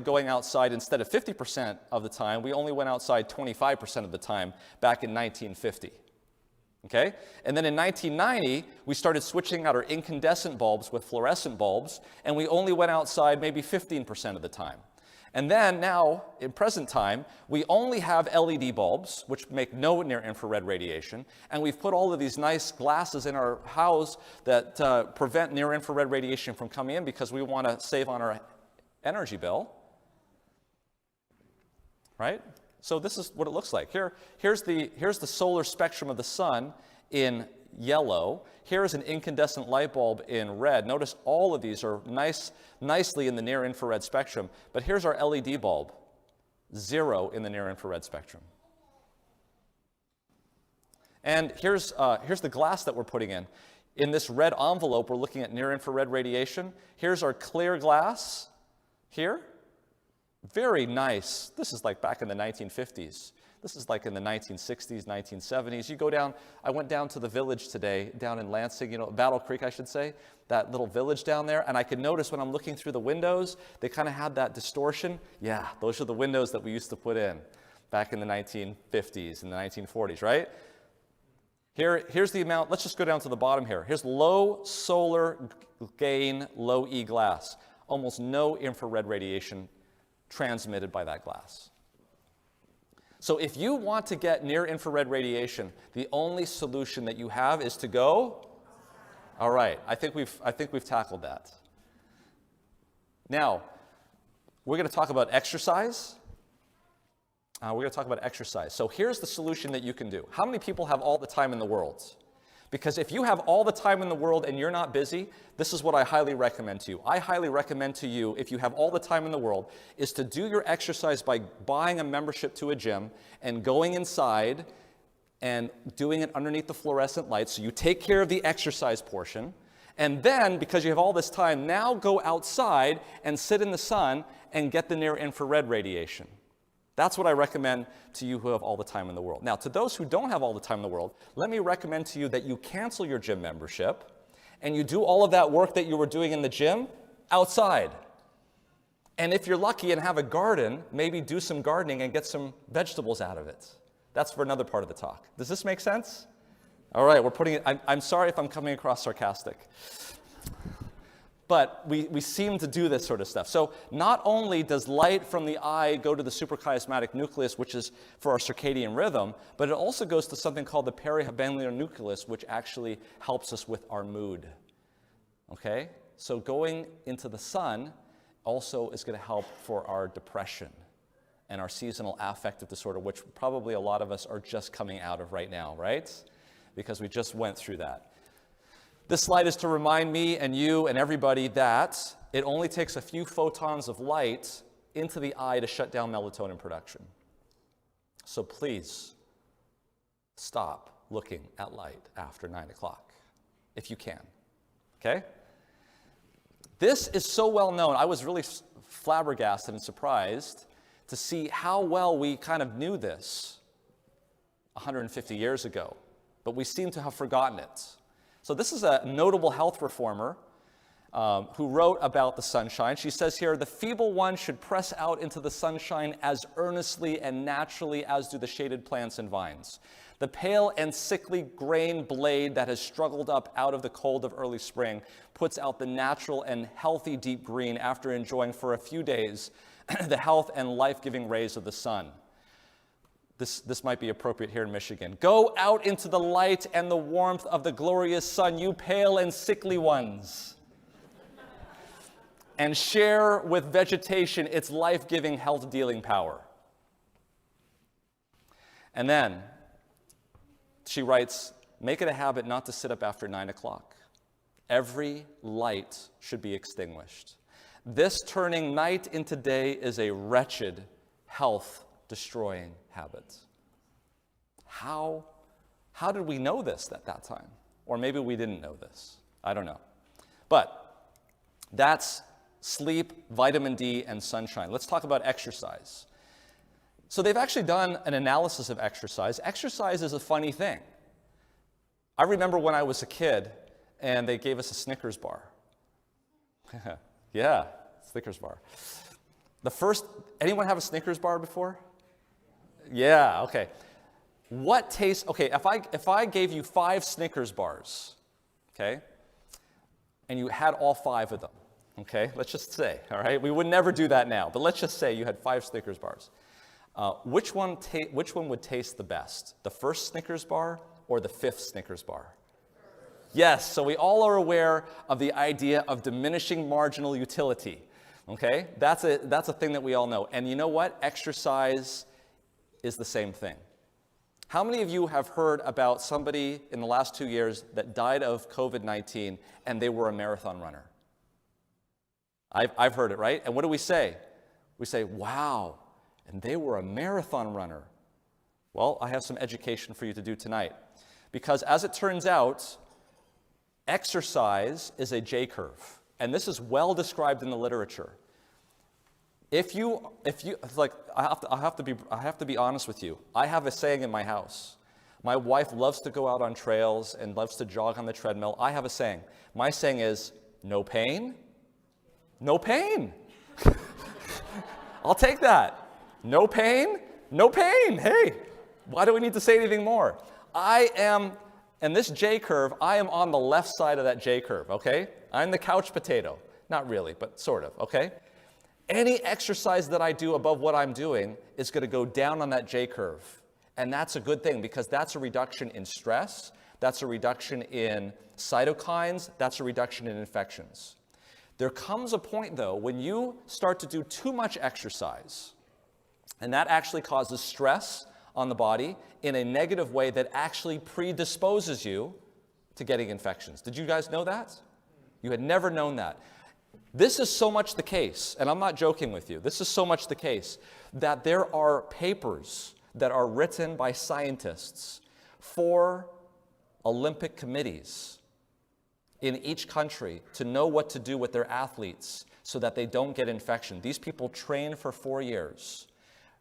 going outside instead of 50% of the time. We only went outside 25% of the time back in 1950. Okay? And then in 1990, we started switching out our incandescent bulbs with fluorescent bulbs, and we only went outside maybe 15% of the time. And then now, in present time, we only have LED bulbs, which make no near-infrared radiation, and we've put all of these nice glasses in our house that prevent near-infrared radiation from coming in because we want to save on our energy bill. Right? So this is what it looks like. Here's the solar spectrum of the sun in yellow. Here's an incandescent light bulb in red. Notice all of these are nicely in the near-infrared spectrum. But here's our LED bulb, 0 in the near-infrared spectrum. And here's the glass that we're putting in. In this red envelope, we're looking at near-infrared radiation. Here's our clear glass here. Very nice. This is like back in the 1950s. This is like in the 1960s, 1970s. You go down, I went down to the village today, down in Lansing, Battle Creek, I should say, that little village down there, and I could notice when I'm looking through the windows, they kind of had that distortion. Yeah, those are the windows that we used to put in back in the 1950s and the 1940s, right? Here's the amount. Let's just go down to the bottom here. Here's low solar gain, low E glass. Almost no infrared radiation transmitted by that glass. So if you want to get near-infrared radiation, the only solution that you have is to go. All right, I think we've tackled that. Now, we're going to talk about exercise. So here's the solution that you can do. How many people have all the time in the world? Because if you have all the time in the world and you're not busy, this is what I highly recommend to you. I highly recommend to you, if you have all the time in the world, is to do your exercise by buying a membership to a gym and going inside and doing it underneath the fluorescent lights. So you take care of the exercise portion. And then, because you have all this time, now go outside and sit in the sun and get the near-infrared radiation. That's what I recommend to you who have all the time in the world. Now, to those who don't have all the time in the world, let me recommend to you that you cancel your gym membership and you do all of that work that you were doing in the gym outside. And if you're lucky and have a garden, maybe do some gardening and get some vegetables out of it. That's for another part of the talk. Does this make sense? All right, we're putting it, I'm sorry if I'm coming across sarcastic. But we seem to do this sort of stuff. So not only does light from the eye go to the suprachiasmatic nucleus, which is for our circadian rhythm, but it also goes to something called the perihibennular nucleus, which actually helps us with our mood. Okay? So going into the sun also is going to help for our depression and our seasonal affective disorder, which probably a lot of us are just coming out of right now, right? Because we just went through that. This slide is to remind me and you and everybody that it only takes a few photons of light into the eye to shut down melatonin production. So please stop looking at light after 9 o'clock, if you can, okay? This is so well known. I was really flabbergasted and surprised to see how well we kind of knew this 150 years ago, but we seem to have forgotten it. So this is a notable health reformer who wrote about the sunshine. She says here, the feeble one should press out into the sunshine as earnestly and naturally as do the shaded plants and vines. The pale and sickly grain blade that has struggled up out of the cold of early spring puts out the natural and healthy deep green after enjoying for a few days the health and life-giving rays of the sun. This might be appropriate here in Michigan. Go out into the light and the warmth of the glorious sun, you pale and sickly ones, and share with vegetation its life-giving, health-dealing power. And then she writes, make it a habit not to sit up after 9 o'clock. Every light should be extinguished. This turning night into day is a wretched, health-destroying habit. How did we know this at that time? Or maybe we didn't know this. I don't know. But that's sleep, vitamin D, and sunshine. Let's talk about exercise. So they've actually done an analysis of exercise. Exercise is a funny thing. I remember when I was a kid and they gave us a Snickers bar. Yeah, Snickers bar. Anyone have a Snickers bar before? Yeah, okay. If I gave you 5 Snickers bars, okay, and you had all 5 of them, okay, let's just say, all right, we would never do that now, but let's just say you had 5 Snickers bars. Which one would taste the best? The first Snickers bar or the 5th Snickers bar? Yes, so we all are aware of the idea of diminishing marginal utility, okay? That's a thing that we all know. And you know what? Exercise is the same thing. How many of you have heard about somebody in the last 2 years that died of COVID-19 and they were a marathon runner? I've heard it, right? And what do we say? We say, wow, and they were a marathon runner. Well, I have some education for you to do tonight. Because as it turns out, exercise is a J-curve. And this is well described in the literature. I have to be honest with you. I have a saying in my house. My wife loves to go out on trails and loves to jog on the treadmill. I have a saying. My saying is, no pain, no pain. I'll take that. No pain, no pain. Hey, why do we need to say anything more? In this J-curve, I am on the left side of that J-curve, okay? I'm the couch potato. Not really, but sort of, okay? Any exercise that I do above what I'm doing is going to go down on that J-curve. And that's a good thing because that's a reduction in stress, that's a reduction in cytokines, that's a reduction in infections. There comes a point, though, when you start to do too much exercise, and that actually causes stress on the body in a negative way that actually predisposes you to getting infections. Did you guys know that? You had never known that. This is so much the case, and I'm not joking with you, this is so much the case that there are papers that are written by scientists for Olympic committees in each country to know what to do with their athletes so that they don't get infection. These people train for 4 years.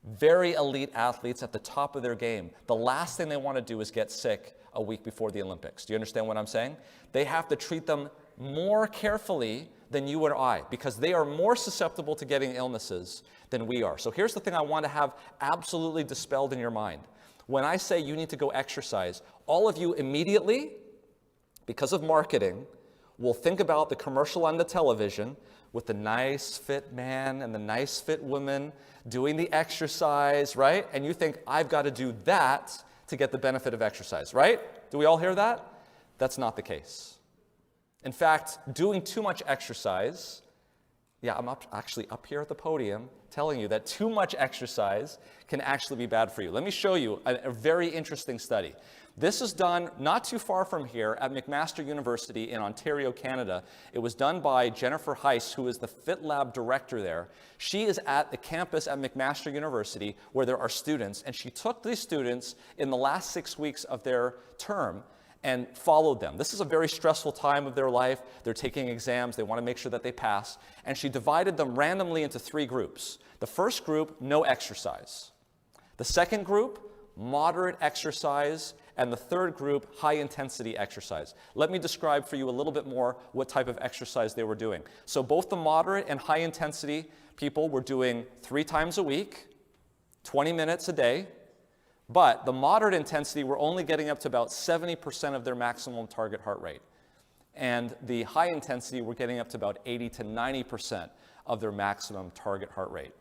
Very elite athletes at the top of their game. The last thing they want to do is get sick a week before the Olympics. Do you understand what I'm saying? They have to treat them more carefully than you or I because they are more susceptible to getting illnesses than we are. So here's the thing I want to have absolutely dispelled in your mind. When I say you need to go exercise, all of you immediately, because of marketing, will think about the commercial on the television with the nice fit man and the nice fit woman doing the exercise, right? And you think, I've got to do that to get the benefit of exercise, right? Do we all hear that? That's not the case. In fact, doing too much exercise, I'm actually up here at the podium telling you that too much exercise can actually be bad for you. Let me show you a very interesting study. This is done not too far from here at McMaster University in Ontario, Canada. It was done by Jennifer Heiss, who is the Fit Lab director there. She is at the campus at McMaster University where there are students, and she took these students in the last 6 weeks of their term and followed them. This is a very stressful time of their life. They're taking exams. They want to make sure that they pass. And she divided them randomly into 3 groups. The first group, no exercise. The second group, moderate exercise. And the third group, high-intensity exercise. Let me describe for you a little bit more what type of exercise they were doing. So both the moderate and high-intensity people were doing 3 times a week, 20 minutes a day. But the moderate intensity were only getting up to about 70% of their maximum target heart rate. And the high intensity were getting up to about 80 to 90% of their maximum target heart rate.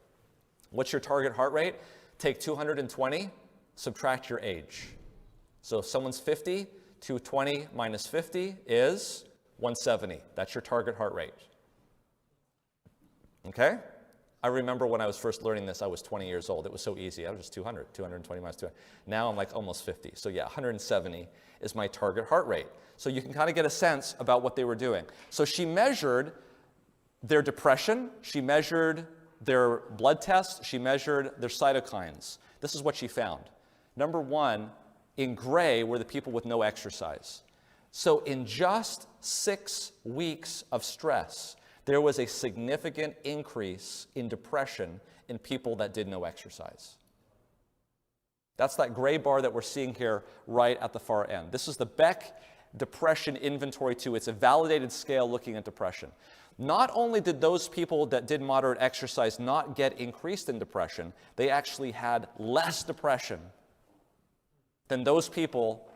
What's your target heart rate? Take 220, subtract your age. So if someone's 50, 220 minus 50 is 170. That's your target heart rate. Okay? I remember when I was first learning this, I was 20 years old. It was so easy. I was just 220 minus 200. Now I'm like almost 50. So yeah, 170 is my target heart rate. So you can kind of get a sense about what they were doing. So she measured their depression. She measured their blood tests. She measured their cytokines. This is what she found. Number 1, in gray were the people with no exercise. So in just 6 weeks of stress, there was a significant increase in depression in people that did no exercise. That's that gray bar that we're seeing here right at the far end. This is the Beck Depression Inventory 2. It's a validated scale looking at depression. Not only did those people that did moderate exercise not get increased in depression, they actually had less depression than those people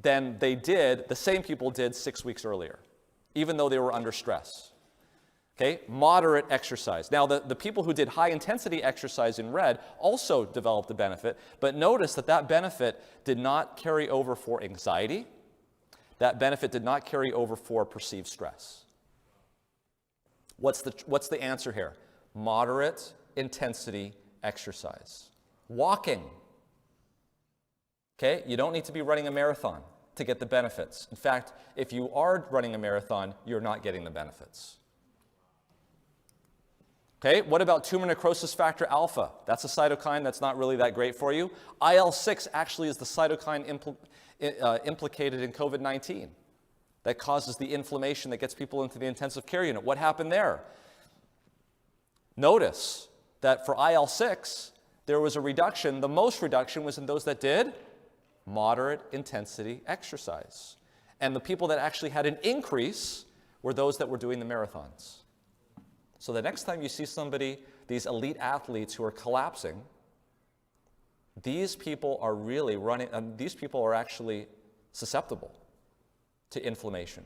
than the same people did 6 weeks earlier, even though they were under stress. Okay, moderate exercise. Now, the people who did high-intensity exercise in red also developed a benefit, but notice that benefit did not carry over for anxiety. That benefit did not carry over for perceived stress. What's the answer here? Moderate intensity exercise. Walking. Okay, you don't need to be running a marathon to get the benefits. In fact, if you are running a marathon, you're not getting the benefits. Okay, what about tumor necrosis factor alpha? That's a cytokine that's not really that great for you. IL-6 actually is the cytokine implicated in COVID-19 that causes the inflammation that gets people into the intensive care unit. What happened there? Notice that for IL-6, there was a reduction. The most reduction was in those that did moderate intensity exercise. And the people that actually had an increase were those that were doing the marathons. So the next time you see somebody, these elite athletes who are collapsing, these people are really running, these people are actually susceptible to inflammation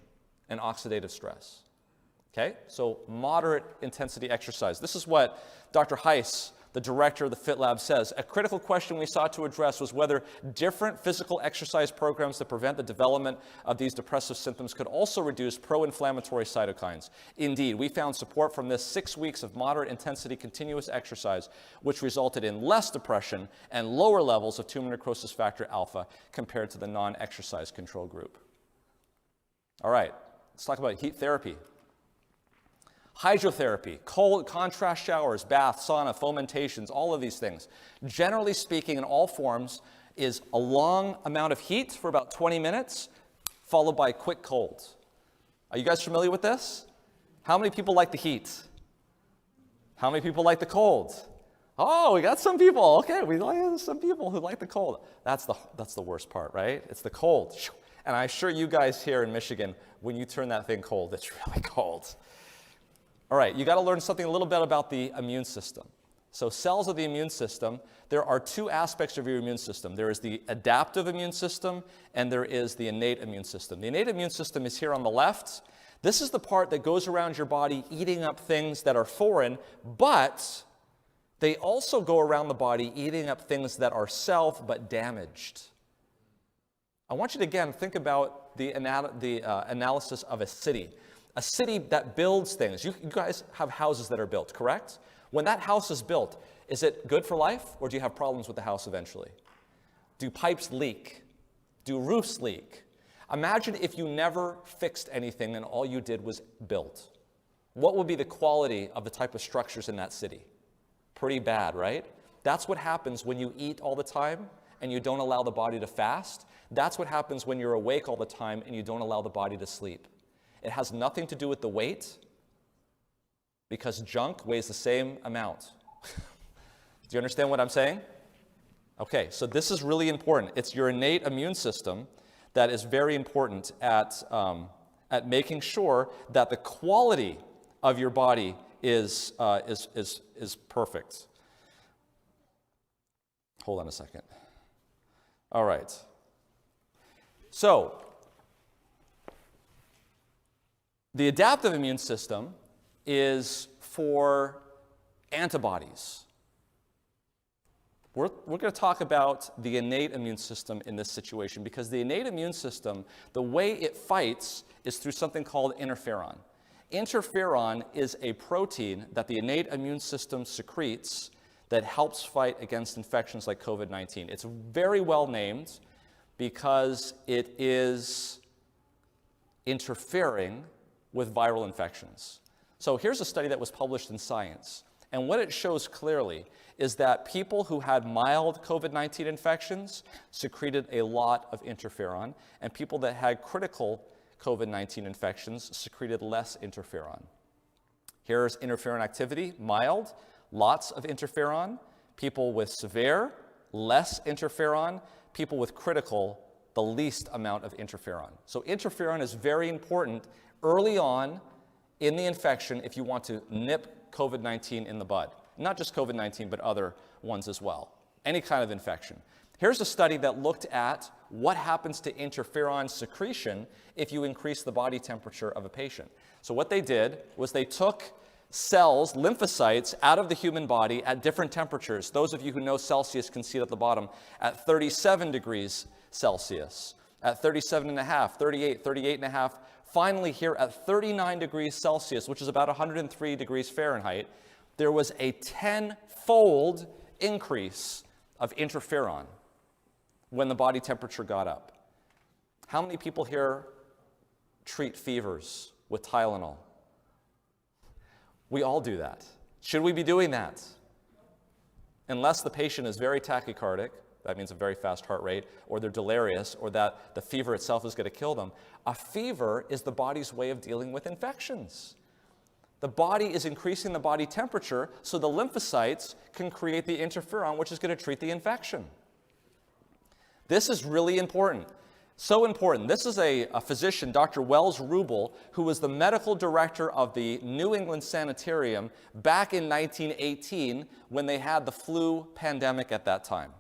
and oxidative stress. Okay, so moderate intensity exercise. This is what Dr. Heiss, the director of the Fit Lab, says. A critical question we sought to address was whether different physical exercise programs to prevent the development of these depressive symptoms could also reduce pro-inflammatory cytokines. Indeed, we found support from this 6 weeks of moderate intensity continuous exercise, which resulted in less depression and lower levels of tumor necrosis factor alpha compared to the non-exercise control group. All right, let's talk about heat therapy. Hydrotherapy, cold contrast showers, baths, sauna, fomentations, all of these things. Generally speaking, in all forms, is a long amount of heat for about 20 minutes, followed by a quick cold. Are you guys familiar with this? How many people like the heat? How many people like the cold? Oh, we got some people. Okay, we like some people who like the cold. That's the worst part, right? It's the cold. And I assure you guys here in Michigan, when you turn that thing cold, it's really cold. All right, you got to learn something a little bit about the immune system. So cells of the immune system, there are two aspects of your immune system. There is the adaptive immune system, and there is the innate immune system. The innate immune system is here on the left. This is the part that goes around your body eating up things that are foreign, but they also go around the body eating up things that are self but damaged. I want you to again think about the analysis of a city. A city that builds things. You guys have houses that are built, correct? When that house is built, is it good for life, or do you have problems with the house eventually? Do pipes leak? Do roofs leak? Imagine if you never fixed anything and all you did was build. What would be the quality of the type of structures in that city? Pretty bad, right? That's what happens when you eat all the time and you don't allow the body to fast. That's what happens when you're awake all the time and you don't allow the body to sleep. It has nothing to do with the weight, because junk weighs the same amount. Do you understand what I'm saying? Okay, so this is really important. It's your innate immune system that is very important at making sure that the quality of your body is perfect. Hold on a second. All right. So, the adaptive immune system is for antibodies. We're going to talk about the innate immune system in this situation, because the innate immune system, the way it fights is through something called interferon. Interferon is a protein that the innate immune system secretes that helps fight against infections like COVID-19. It's very well named because it is interfering with viral infections. So here's a study that was published in Science. And what it shows clearly is that people who had mild COVID-19 infections secreted a lot of interferon, and people that had critical COVID-19 infections secreted less interferon. Here's interferon activity: mild, lots of interferon; people with severe, less interferon; people with critical, the least amount of interferon. So interferon is very important early on in the infection if you want to nip COVID-19 in the bud. Not just COVID-19, but other ones as well. Any kind of infection. Here's a study that looked at what happens to interferon secretion if you increase the body temperature of a patient. So what they did was they took cells, lymphocytes, out of the human body at different temperatures. Those of you who know Celsius can see it at the bottom, at 37 degrees Celsius, at 37.5, 38, 38.5, finally here at 39 degrees Celsius, which is about 103 degrees Fahrenheit, there was a 10-fold increase of interferon when the body temperature got up. How many people here treat fevers with Tylenol? We all do that. Should we be doing that? Unless the patient is very tachycardic, that means a very fast heart rate, or they're delirious, or that the fever itself is going to kill them. A fever is the body's way of dealing with infections. The body is increasing the body temperature so the lymphocytes can create the interferon, which is going to treat the infection. This is really important. So important. This is a physician, Dr. Wells Rubel, who was the medical director of the New England Sanitarium back in 1918 when they had the flu pandemic at that time.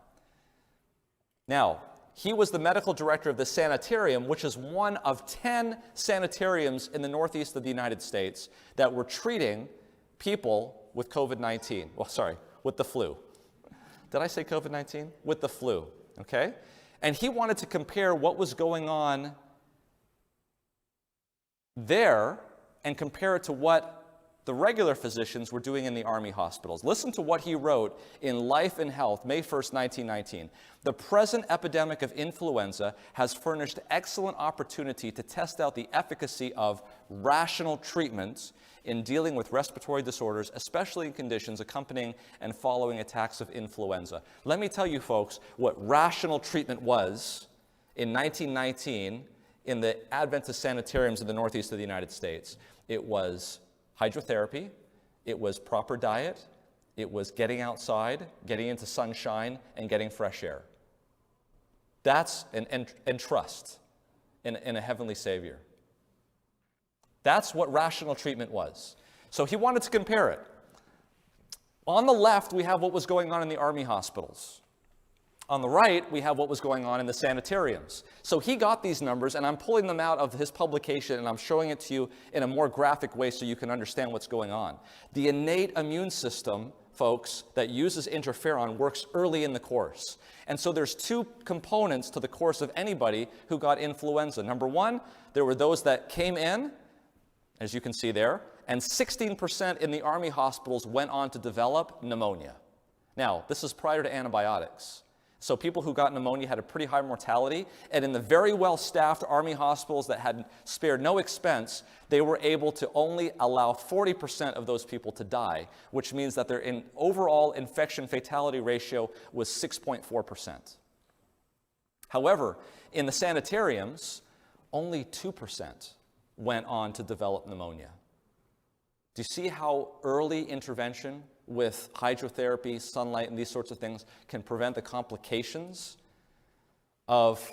Now, he was the medical director of the sanitarium, which is one of 10 sanitariums in the northeast of the United States that were treating people with COVID-19. Well, sorry, with the flu. Did I say COVID-19? With the flu, okay? And he wanted to compare what was going on there and compare it to what the regular physicians were doing in the Army hospitals. Listen to what he wrote in Life and Health, May 1st, 1919. The present epidemic of influenza has furnished excellent opportunity to test out the efficacy of rational treatments in dealing with respiratory disorders, especially in conditions accompanying and following attacks of influenza. Let me tell you folks what rational treatment was in 1919 in the Adventist sanitariums in the northeast of the United States. It was hydrotherapy, it was proper diet, it was getting outside, getting into sunshine, and getting fresh air. That's, and trust in a heavenly Savior. That's what rational treatment was. So he wanted to compare it. On the left, we have what was going on in the Army hospitals. On the right, we have what was going on in the sanitariums. So he got these numbers, and I'm pulling them out of his publication, and I'm showing it to you in a more graphic way so you can understand what's going on. The innate immune system, folks, that uses interferon works early in the course. And so there's two components to the course of anybody who got influenza. Number one, there were those that came in, as you can see there, and 16% in the Army hospitals went on to develop pneumonia. Now, this is prior to antibiotics. So people who got pneumonia had a pretty high mortality, and in the very well-staffed Army hospitals that had spared no expense, they were able to only allow 40% of those people to die, which means that their overall infection fatality ratio was 6.4%. However, in the sanitariums, only 2% went on to develop pneumonia. Do you see how early intervention with hydrotherapy, sunlight, and these sorts of things can prevent the complications of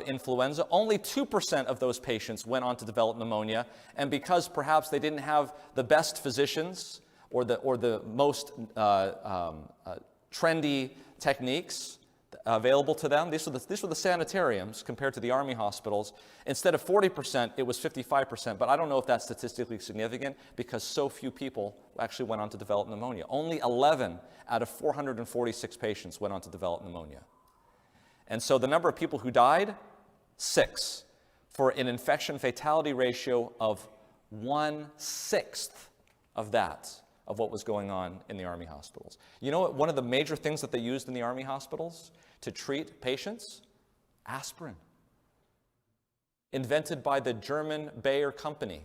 influenza? Only 2% of those patients went on to develop pneumonia, and because perhaps they didn't have the best physicians or the most trendy techniques available to them, these were the sanitariums compared to the Army hospitals. Instead of 40%, it was 55%, but I don't know if that's statistically significant because so few people actually went on to develop pneumonia. Only 11 out of 446 patients went on to develop pneumonia. And so the number of people who died, 6, for an infection fatality ratio of 1/6 of that, of what was going on in the Army hospitals. You know what, one of the major things that they used in the Army hospitals to treat patients? Aspirin. Invented by the German Bayer company.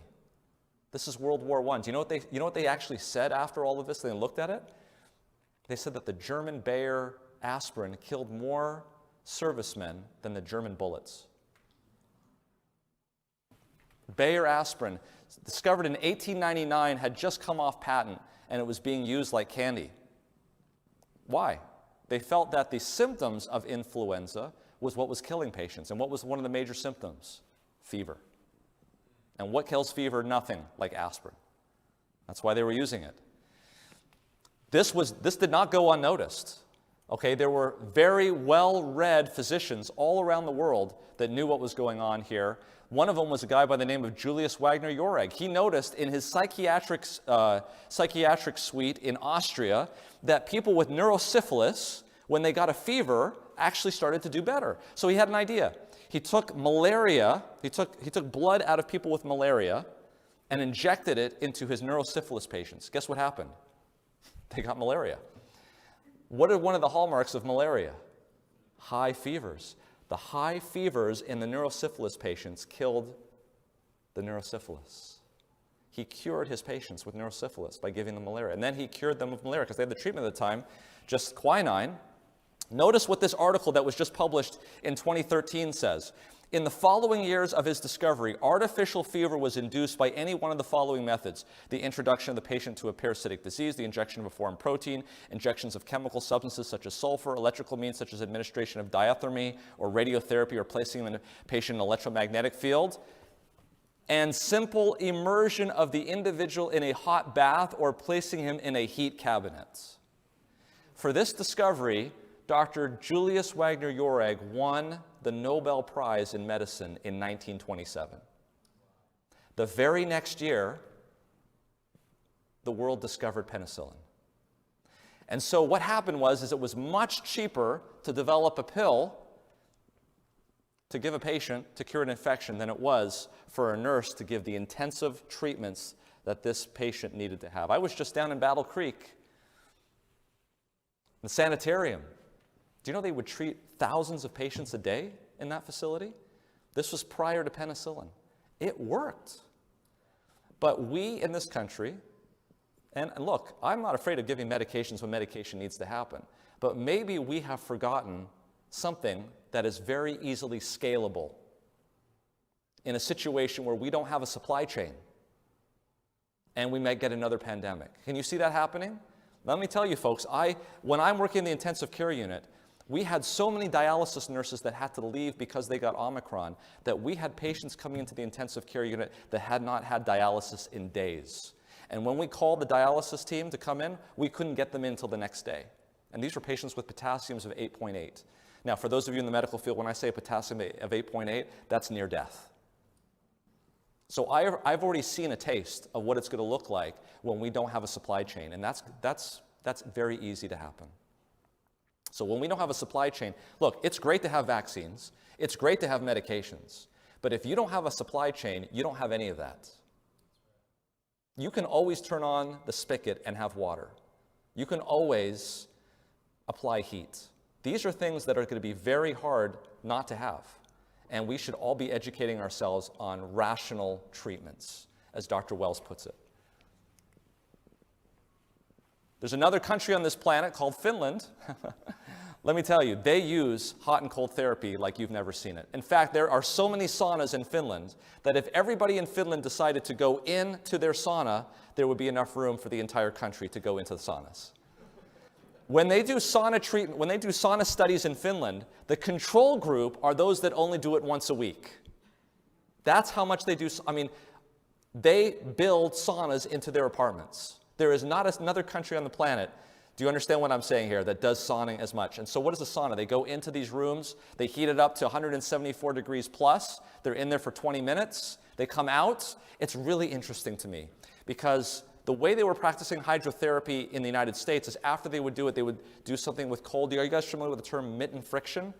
This is World War I. Do you know what they actually said after all of this? They looked at it. They said that the German Bayer aspirin killed more servicemen than the German bullets. Bayer aspirin, discovered in 1899, had just come off patent, and it was being used like candy. Why? They felt that the symptoms of influenza was what was killing patients. And what was one of the major symptoms? Fever. And what kills fever? Nothing like aspirin. That's why they were using it. This did not go unnoticed. Okay, there were very well-read physicians all around the world that knew what was going on here. One of them was a guy by the name of Julius Wagner-Jauregg. He noticed in his psychiatric suite in Austria that people with neurosyphilis, when they got a fever, actually started to do better. So he had an idea. He took malaria, he took blood out of people with malaria and injected it into his neurosyphilis patients. Guess what happened? They got malaria. What are one of the hallmarks of malaria? High fevers. The high fevers in the neurosyphilis patients killed the neurosyphilis. He cured his patients with neurosyphilis by giving them malaria. And then he cured them of malaria because they had the treatment at the time, just quinine. Notice what this article that was just published in 2013 says. In the following years of his discovery, artificial fever was induced by any one of the following methods: the introduction of the patient to a parasitic disease, the injection of a foreign protein, injections of chemical substances such as sulfur, electrical means such as administration of diathermy or radiotherapy or placing the patient in an electromagnetic field, and simple immersion of the individual in a hot bath or placing him in a heat cabinet. For this discovery, Dr. Julius Wagner-Jauregg won the Nobel Prize in Medicine in 1927. The very next year, the world discovered penicillin. And so what happened was it was much cheaper to develop a pill to give a patient to cure an infection than it was for a nurse to give the intensive treatments that this patient needed to have. I was just down in Battle Creek, the sanitarium. Do you know they would treat thousands of patients a day in that facility? This was prior to penicillin. It worked. But we in this country, and look, I'm not afraid of giving medications when medication needs to happen, but maybe we have forgotten something that is very easily scalable in a situation where we don't have a supply chain and we might get another pandemic. Can you see that happening? Let me tell you folks, when I'm working in the intensive care unit, we had so many dialysis nurses that had to leave because they got Omicron that we had patients coming into the intensive care unit that had not had dialysis in days. And when we called the dialysis team to come in, we couldn't get them in until the next day. And these were patients with potassiums of 8.8. Now, for those of you in the medical field, when I say a potassium of 8.8, that's near death. So I've already seen a taste of what it's going to look like when we don't have a supply chain, and that's very easy to happen. So when we don't have a supply chain, look, it's great to have vaccines, it's great to have medications, but if you don't have a supply chain, you don't have any of that. You can always turn on the spigot and have water. You can always apply heat. These are things that are going to be very hard not to have. And we should all be educating ourselves on rational treatments, as Dr. Wells puts it. There's another country on this planet called Finland. Let me tell you, they use hot and cold therapy like you've never seen it. In fact, there are so many saunas in Finland that if everybody in Finland decided to go into their sauna, there would be enough room for the entire country to go into the saunas. When they do sauna treatment, when they do sauna studies in Finland, the control group are those that only do it once a week. That's how much they do. I mean, they build saunas into their apartments. There is not another country on the planet, do you understand what I'm saying here, that does sauning as much? And so what is a sauna? They go into these rooms, they heat it up to 174 degrees plus, they're in there for 20 minutes, they come out. It's really interesting to me because the way they were practicing hydrotherapy in the United States is after they would do it, they would do something with cold. Are you guys familiar with the term mitten friction?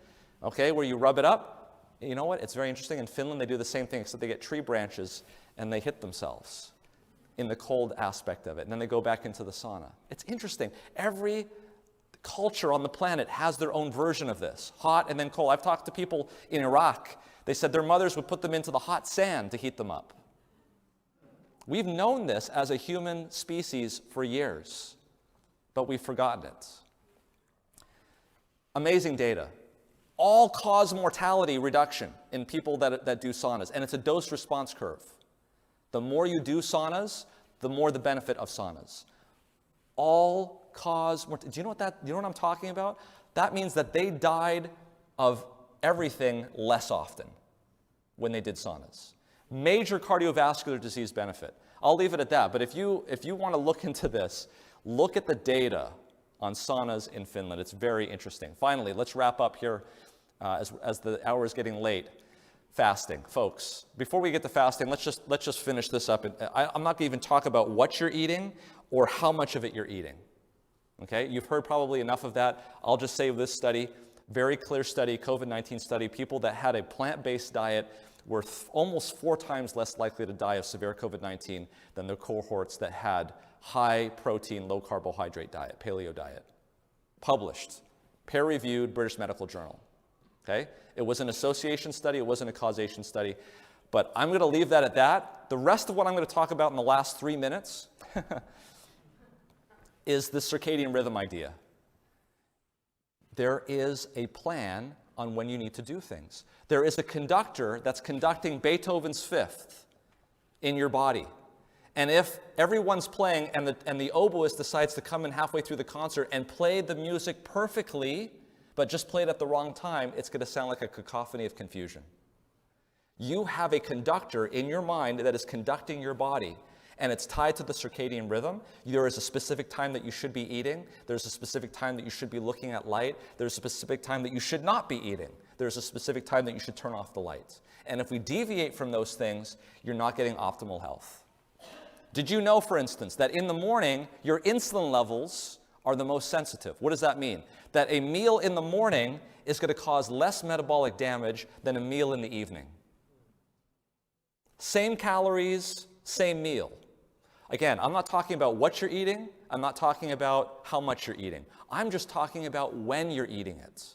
Okay, where you rub it up. You know what? It's very interesting. In Finland, they do the same thing, except they get tree branches and they hit themselves in the cold aspect of it. And then they go back into the sauna. It's interesting. Every culture on the planet has their own version of this, hot and then cold. I've talked to people in Iraq. They said their mothers would put them into the hot sand to heat them up. We've known this as a human species for years, but we've forgotten it. Amazing data. All-cause mortality reduction in people that do saunas, and it's a dose-response curve. The more you do saunas, the more the benefit of saunas. All-cause mortality. Do you know what I'm talking about? That means that they died of everything less often when they did saunas. Major cardiovascular disease benefit. I'll leave it at that, but if you want to look into this, look at the data on saunas in Finland. It's very interesting. Finally, let's wrap up here as the hour is getting late. Fasting, folks. Before we get to fasting, let's just finish this up. I'm not going to even talk about what you're eating or how much of it you're eating. Okay, you've heard probably enough of that. I'll just say this study, very clear study, COVID-19 study, people that had a plant-based diet were almost 4 times less likely to die of severe COVID-19 than the cohorts that had high protein, low carbohydrate diet, paleo diet. Published, peer-reviewed British Medical Journal. Okay? It was an association study, it wasn't a causation study, but I'm going to leave that at that. The rest of what I'm going to talk about in the last 3 minutes is the circadian rhythm idea. There is a plan on when you need to do things. There is a conductor that's conducting Beethoven's Fifth in your body. And if everyone's playing and the oboist decides to come in halfway through the concert and play the music perfectly, but just play it at the wrong time, it's going to sound like a cacophony of confusion. You have a conductor in your mind that is conducting your body, and it's tied to the circadian rhythm. There is a specific time that you should be eating. There's a specific time that you should be looking at light. There's a specific time that you should not be eating. There's a specific time that you should turn off the lights. And if we deviate from those things, you're not getting optimal health. Did you know, for instance, that in the morning, your insulin levels are the most sensitive? What does that mean? That a meal in the morning is going to cause less metabolic damage than a meal in the evening. Same calories, same meal. Again, I'm not talking about what you're eating. I'm not talking about how much you're eating. I'm just talking about when you're eating it.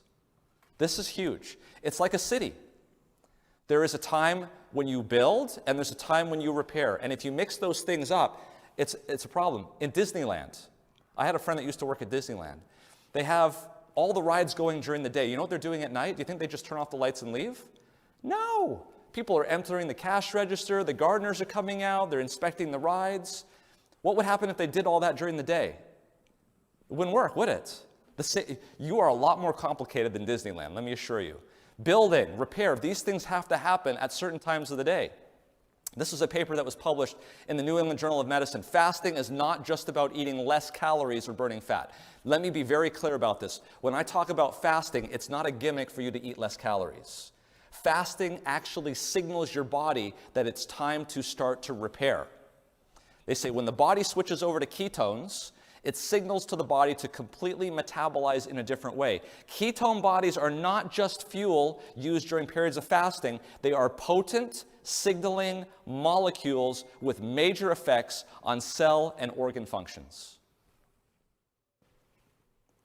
This is huge. It's like a city. There is a time when you build, and there's a time when you repair. And if you mix those things up, it's a problem. In Disneyland, I had a friend that used to work at Disneyland. They have all the rides going during the day. You know what they're doing at night? Do you think they just turn off the lights and leave? No. People are entering the cash register. The gardeners are coming out. They're inspecting the rides. What would happen if they did all that during the day? It wouldn't work, would it? You are a lot more complicated than Disneyland, let me assure you. Building, repair, these things have to happen at certain times of the day. This is a paper that was published in the New England Journal of Medicine. Fasting is not just about eating less calories or burning fat. Let me be very clear about this. When I talk about fasting, it's not a gimmick for you to eat less calories. Fasting actually signals your body that it's time to start to repair. They say when the body switches over to ketones, it signals to the body to completely metabolize in a different way. Ketone bodies are not just fuel used during periods of fasting. They are potent, signaling molecules with major effects on cell and organ functions.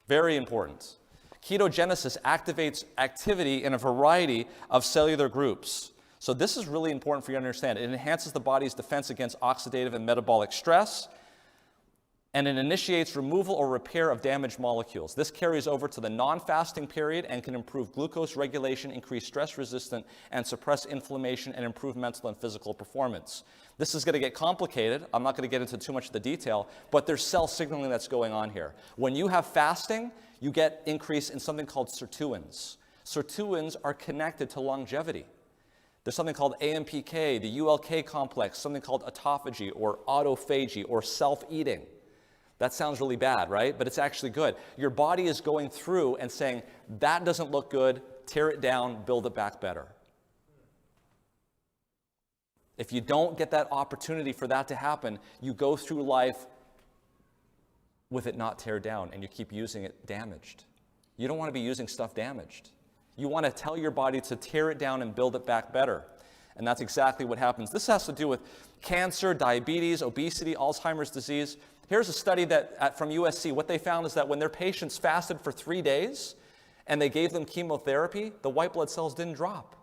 Very important. Ketogenesis activates activity in a variety of cellular groups. So this is really important for you to understand. It enhances the body's defense against oxidative and metabolic stress, and it initiates removal or repair of damaged molecules. This carries over to the non-fasting period and can improve glucose regulation, increase stress resistance, and suppress inflammation and improve mental and physical performance. This is going to get complicated. I'm not going to get into too much of the detail, but there's cell signaling that's going on here. When you have fasting, you get increase in something called sirtuins. Sirtuins are connected to longevity. There's something called AMPK, the ULK complex, something called autophagy or autophagy or self-eating. That sounds really bad, right? But it's actually good. Your body is going through and saying, that doesn't look good, tear it down, build it back better. If you don't get that opportunity for that to happen, you go through life with it not teared down and you keep using it damaged. You don't want to be using stuff damaged. You want to tell your body to tear it down and build it back better. And that's exactly what happens. This has to do with cancer, diabetes, obesity, Alzheimer's disease. Here's a study from USC. What they found is that when their patients fasted for 3 days and they gave them chemotherapy, the white blood cells didn't drop.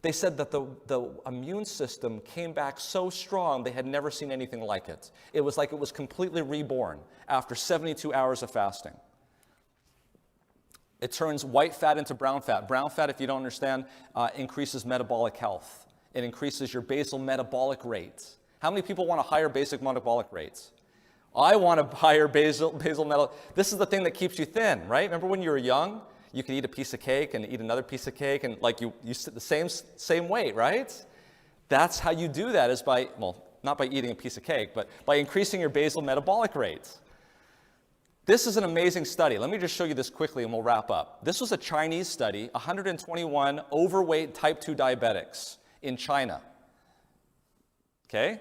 They said that the immune system came back so strong they had never seen anything like it. It was like it was completely reborn after 72 hours of fasting. It turns white fat into brown fat. Brown fat, if you don't understand, increases metabolic health. It increases your basal metabolic rate. How many people want a higher basic metabolic rate? I want a higher basal metabolic. This is the thing that keeps you thin, right? Remember when you were young, you could eat a piece of cake and eat another piece of cake and like you sit the same weight, right? That's how you do that is by, well, not by eating a piece of cake, but by increasing your basal metabolic rate. This is an amazing study. Let me just show you this quickly and we'll wrap up. This was a Chinese study, 121 overweight type 2 diabetics in China. Okay?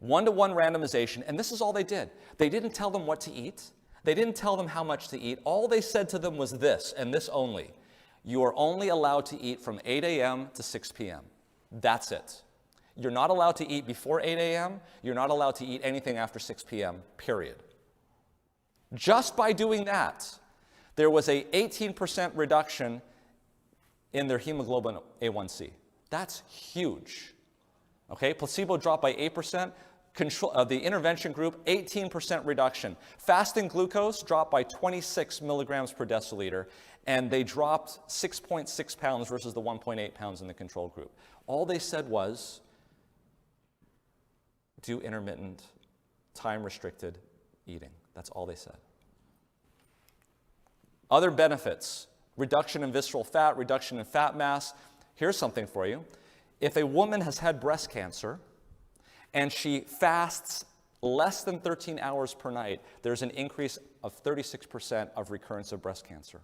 1-to-1 randomization, and this is all they did. They didn't tell them what to eat. They didn't tell them how much to eat. All they said to them was this, and this only. You are only allowed to eat from 8 a.m. to 6 p.m. That's it. You're not allowed to eat before 8 a.m. You're not allowed to eat anything after 6 p.m., period. Just by doing that, there was an 18% reduction in their hemoglobin A1C. That's huge. Okay, placebo dropped by 8%. The intervention group, 18% reduction. Fasting glucose dropped by 26 milligrams per deciliter, and they dropped 6.6 pounds versus the 1.8 pounds in the control group. All they said was, do intermittent, time-restricted eating. That's all they said. Other benefits, reduction in visceral fat, reduction in fat mass. Here's something for you. If a woman has had breast cancer and she fasts less than 13 hours per night, there's an increase of 36% of recurrence of breast cancer.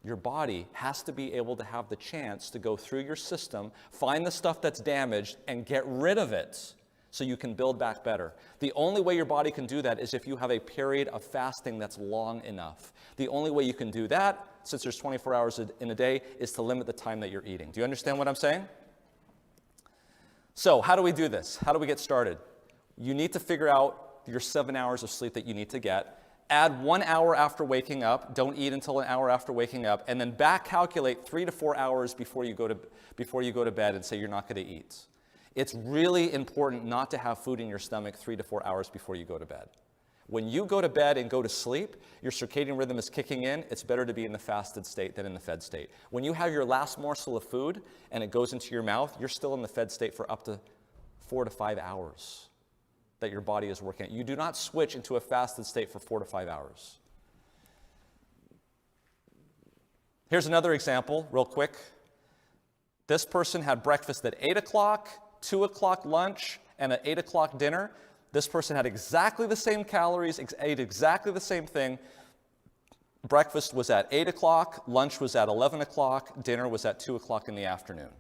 Your body has to be able to have the chance to go through your system, find the stuff that's damaged, and get rid of it so you can build back better. The only way your body can do that is if you have a period of fasting that's long enough. The only way you can do that, since there's 24 hours in a day, is to limit the time that you're eating. Do you understand what I'm saying? So how do we do this? How do we get started? You need to figure out your 7 hours of sleep that you need to get. Add 1 hour after waking up. Don't eat until an hour after waking up. And then back calculate 3 to 4 hours before you go to bed and say you're not going to eat. It's really important not to have food in your stomach 3 to 4 hours before you go to bed. When you go to bed and go to sleep, your circadian rhythm is kicking in. It's better to be in the fasted state than in the fed state. When you have your last morsel of food and it goes into your mouth, you're still in the fed state for up to 4 to 5 hours that your body is working. You do not switch into a fasted state for 4 to 5 hours. Here's another example, real quick. This person had breakfast at 8 o'clock, 2 o'clock lunch, and an 8 o'clock dinner. This person had exactly the same calories, ate exactly the same thing. Breakfast was at 8 o'clock, lunch was at 11 o'clock, dinner was at 2 o'clock in the afternoon.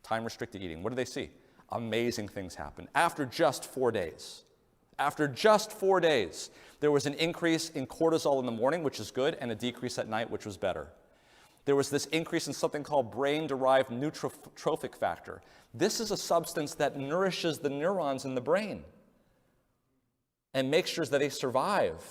Time-restricted eating. What do they see? Amazing things happen. After just 4 days. After just 4 days, there was an increase in cortisol in the morning, which is good, and a decrease at night, which was better. There was this increase in something called brain-derived neurotrophic factor. This is a substance that nourishes the neurons in the brain and makes sure that they survive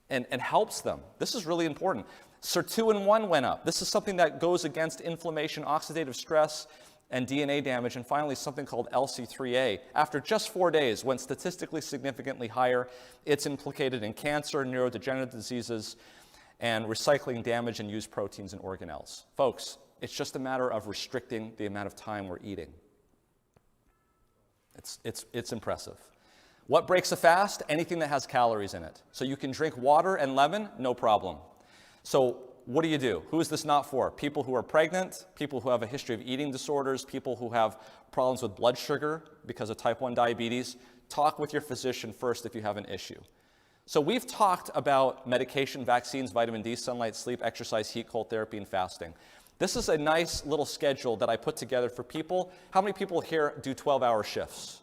and helps them. This is really important. Sirtuin-1 went up. This is something that goes against inflammation, oxidative stress, and DNA damage, and finally something called LC3A. After just 4 days, went statistically significantly higher. It's implicated in cancer, neurodegenerative diseases, and recycling damage and used proteins and organelles. Folks, it's just a matter of restricting the amount of time we're eating. It's impressive. What breaks a fast? Anything that has calories in it. So you can drink water and lemon, no problem. So what do? Who is this not for? People who are pregnant, people who have a history of eating disorders, people who have problems with blood sugar because of type 1 diabetes. Talk with your physician first if you have an issue. So we've talked about medication, vaccines, vitamin D, sunlight, sleep, exercise, heat, cold therapy, and fasting. This is a nice little schedule that I put together for people. How many people here do 12-hour shifts?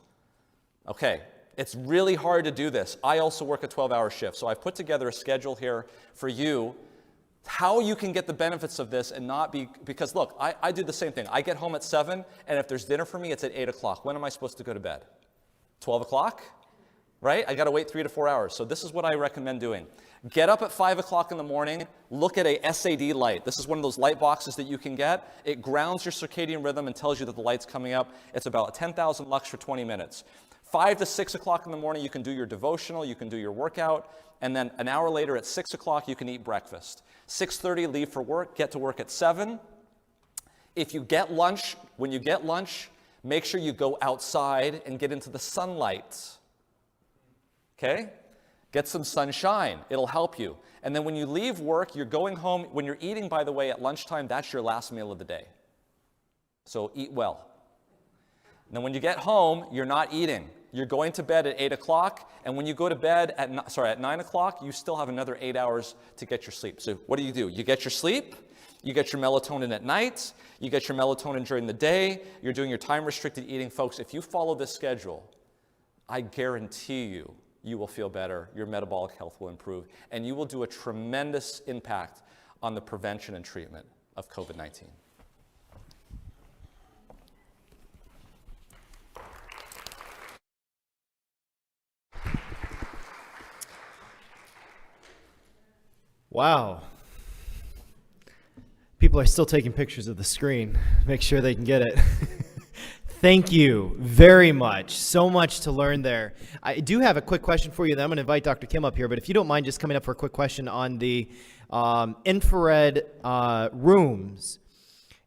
Okay, it's really hard to do this. I also work a 12-hour shift, so I've put together a schedule here for you, how you can get the benefits of this and not be, because look, I do the same thing. I get home at 7, and if there's dinner for me, it's at 8 o'clock. When am I supposed to go to bed? 12 o'clock? Right? I got to wait 3 to 4 hours. So this is what I recommend doing. Get up at 5 o'clock in the morning, look at a SAD light. This is one of those light boxes that you can get. It grounds your circadian rhythm and tells you that the light's coming up. It's about 10,000 lux for 20 minutes. 5 to 6 o'clock in the morning, you can do your devotional, you can do your workout, and then an hour later at 6 o'clock, you can eat breakfast. 6:30, leave for work, get to work at 7. If you get lunch, when you get lunch, make sure you go outside and get into the sunlight. Okay? Get some sunshine. It'll help you. And then when you leave work, you're going home. When you're eating, by the way, at lunchtime, that's your last meal of the day. So eat well. And then when you get home, you're not eating. You're going to bed at 8 o'clock, and when you go to bed at 9 o'clock, you still have another 8 hours to get your sleep. So what do? You get your sleep, you get your melatonin at night, you get your melatonin during the day, you're doing your time-restricted eating. Folks, if you follow this schedule, I guarantee you, you will feel better, your metabolic health will improve, and you will do a tremendous impact on the prevention and treatment of COVID-19. Wow. People are still taking pictures of the screen. Make sure they can get it. Thank you very much. So much to learn there. I do have a quick question for you. Then I'm going to invite Dr. Kim up here, but if you don't mind just coming up for a quick question on the infrared rooms.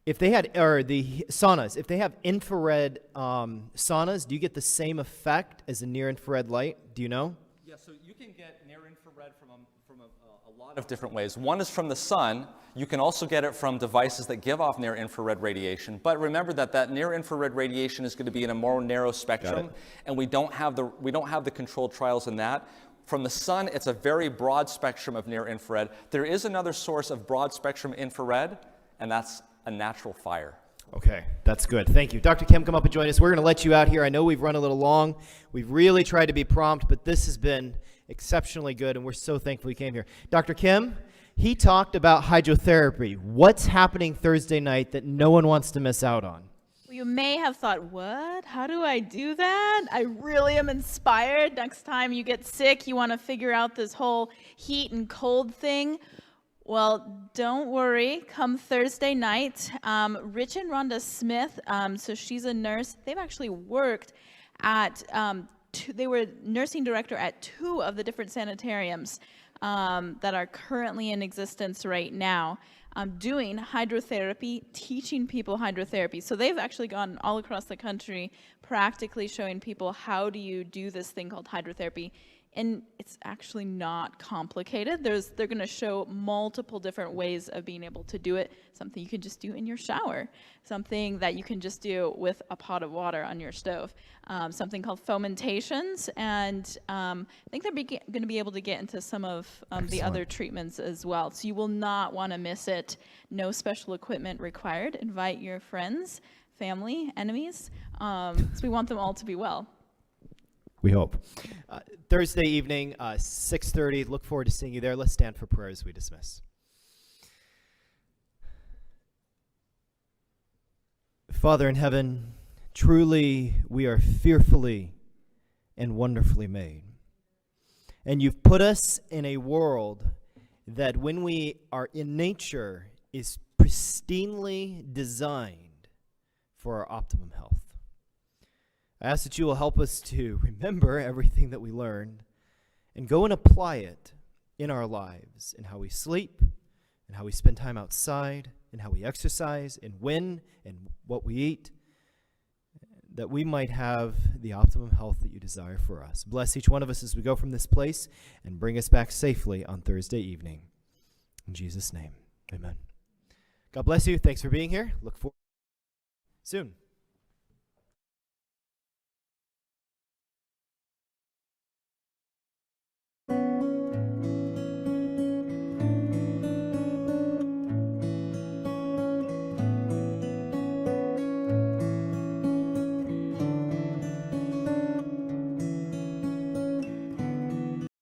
If they had, or the saunas, if they have infrared saunas, do you get the same effect as a near-infrared light? Do you know? Yeah, so you can get near-infrared from a lot of different ways. One is from the sun. You can also get it from devices that give off near-infrared radiation. But remember that near-infrared radiation is going to be in a more narrow spectrum, and we don't have the controlled trials in that. From the sun, it's a very broad spectrum of near-infrared. There is another source of broad-spectrum infrared, and that's a natural fire. Okay, that's good. Thank you. Dr. Kim, come up and join us. We're going to let you out here. I know we've run a little long. We've really tried to be prompt, but this has been exceptionally good, and we're so thankful you came here. Dr. Kim, he talked about hydrotherapy. What's happening Thursday night that no one wants to miss out on? Well, you may have thought, what? How do I do that? I really am inspired. Next time you get sick, you want to figure out this whole heat and cold thing. Well, don't worry. Come Thursday night, Rich and Rhonda Smith, so she's a nurse. They've actually worked at, they were nursing director at 2 of the different sanitariums that are currently in existence right now, doing hydrotherapy, teaching people hydrotherapy. So they've actually gone all across the country practically showing people how do you do this thing called hydrotherapy And it's actually not complicated. They're going to show multiple different ways of being able to do it. Something you can just do in your shower. Something that you can just do with a pot of water on your stove. Something called fomentations. And I think they're going to be able to get into some of the other treatments as well. So you will not want to miss it. No special equipment required. Invite your friends, family, enemies. So we want them all to be well. We hope. Thursday evening, 6:30. Look forward to seeing you there. Let's stand for prayer as we dismiss. Father in heaven, truly we are fearfully and wonderfully made. And you've put us in a world that when we are in nature is pristinely designed for our optimum health. I ask that you will help us to remember everything that we learned and go and apply it in our lives, in how we sleep, in how we spend time outside, in how we exercise, in when and what we eat, that we might have the optimum health that you desire for us. Bless each one of us as we go from this place and bring us back safely on Thursday evening. In Jesus' name, amen. God bless you. Thanks for being here. Look forward soon.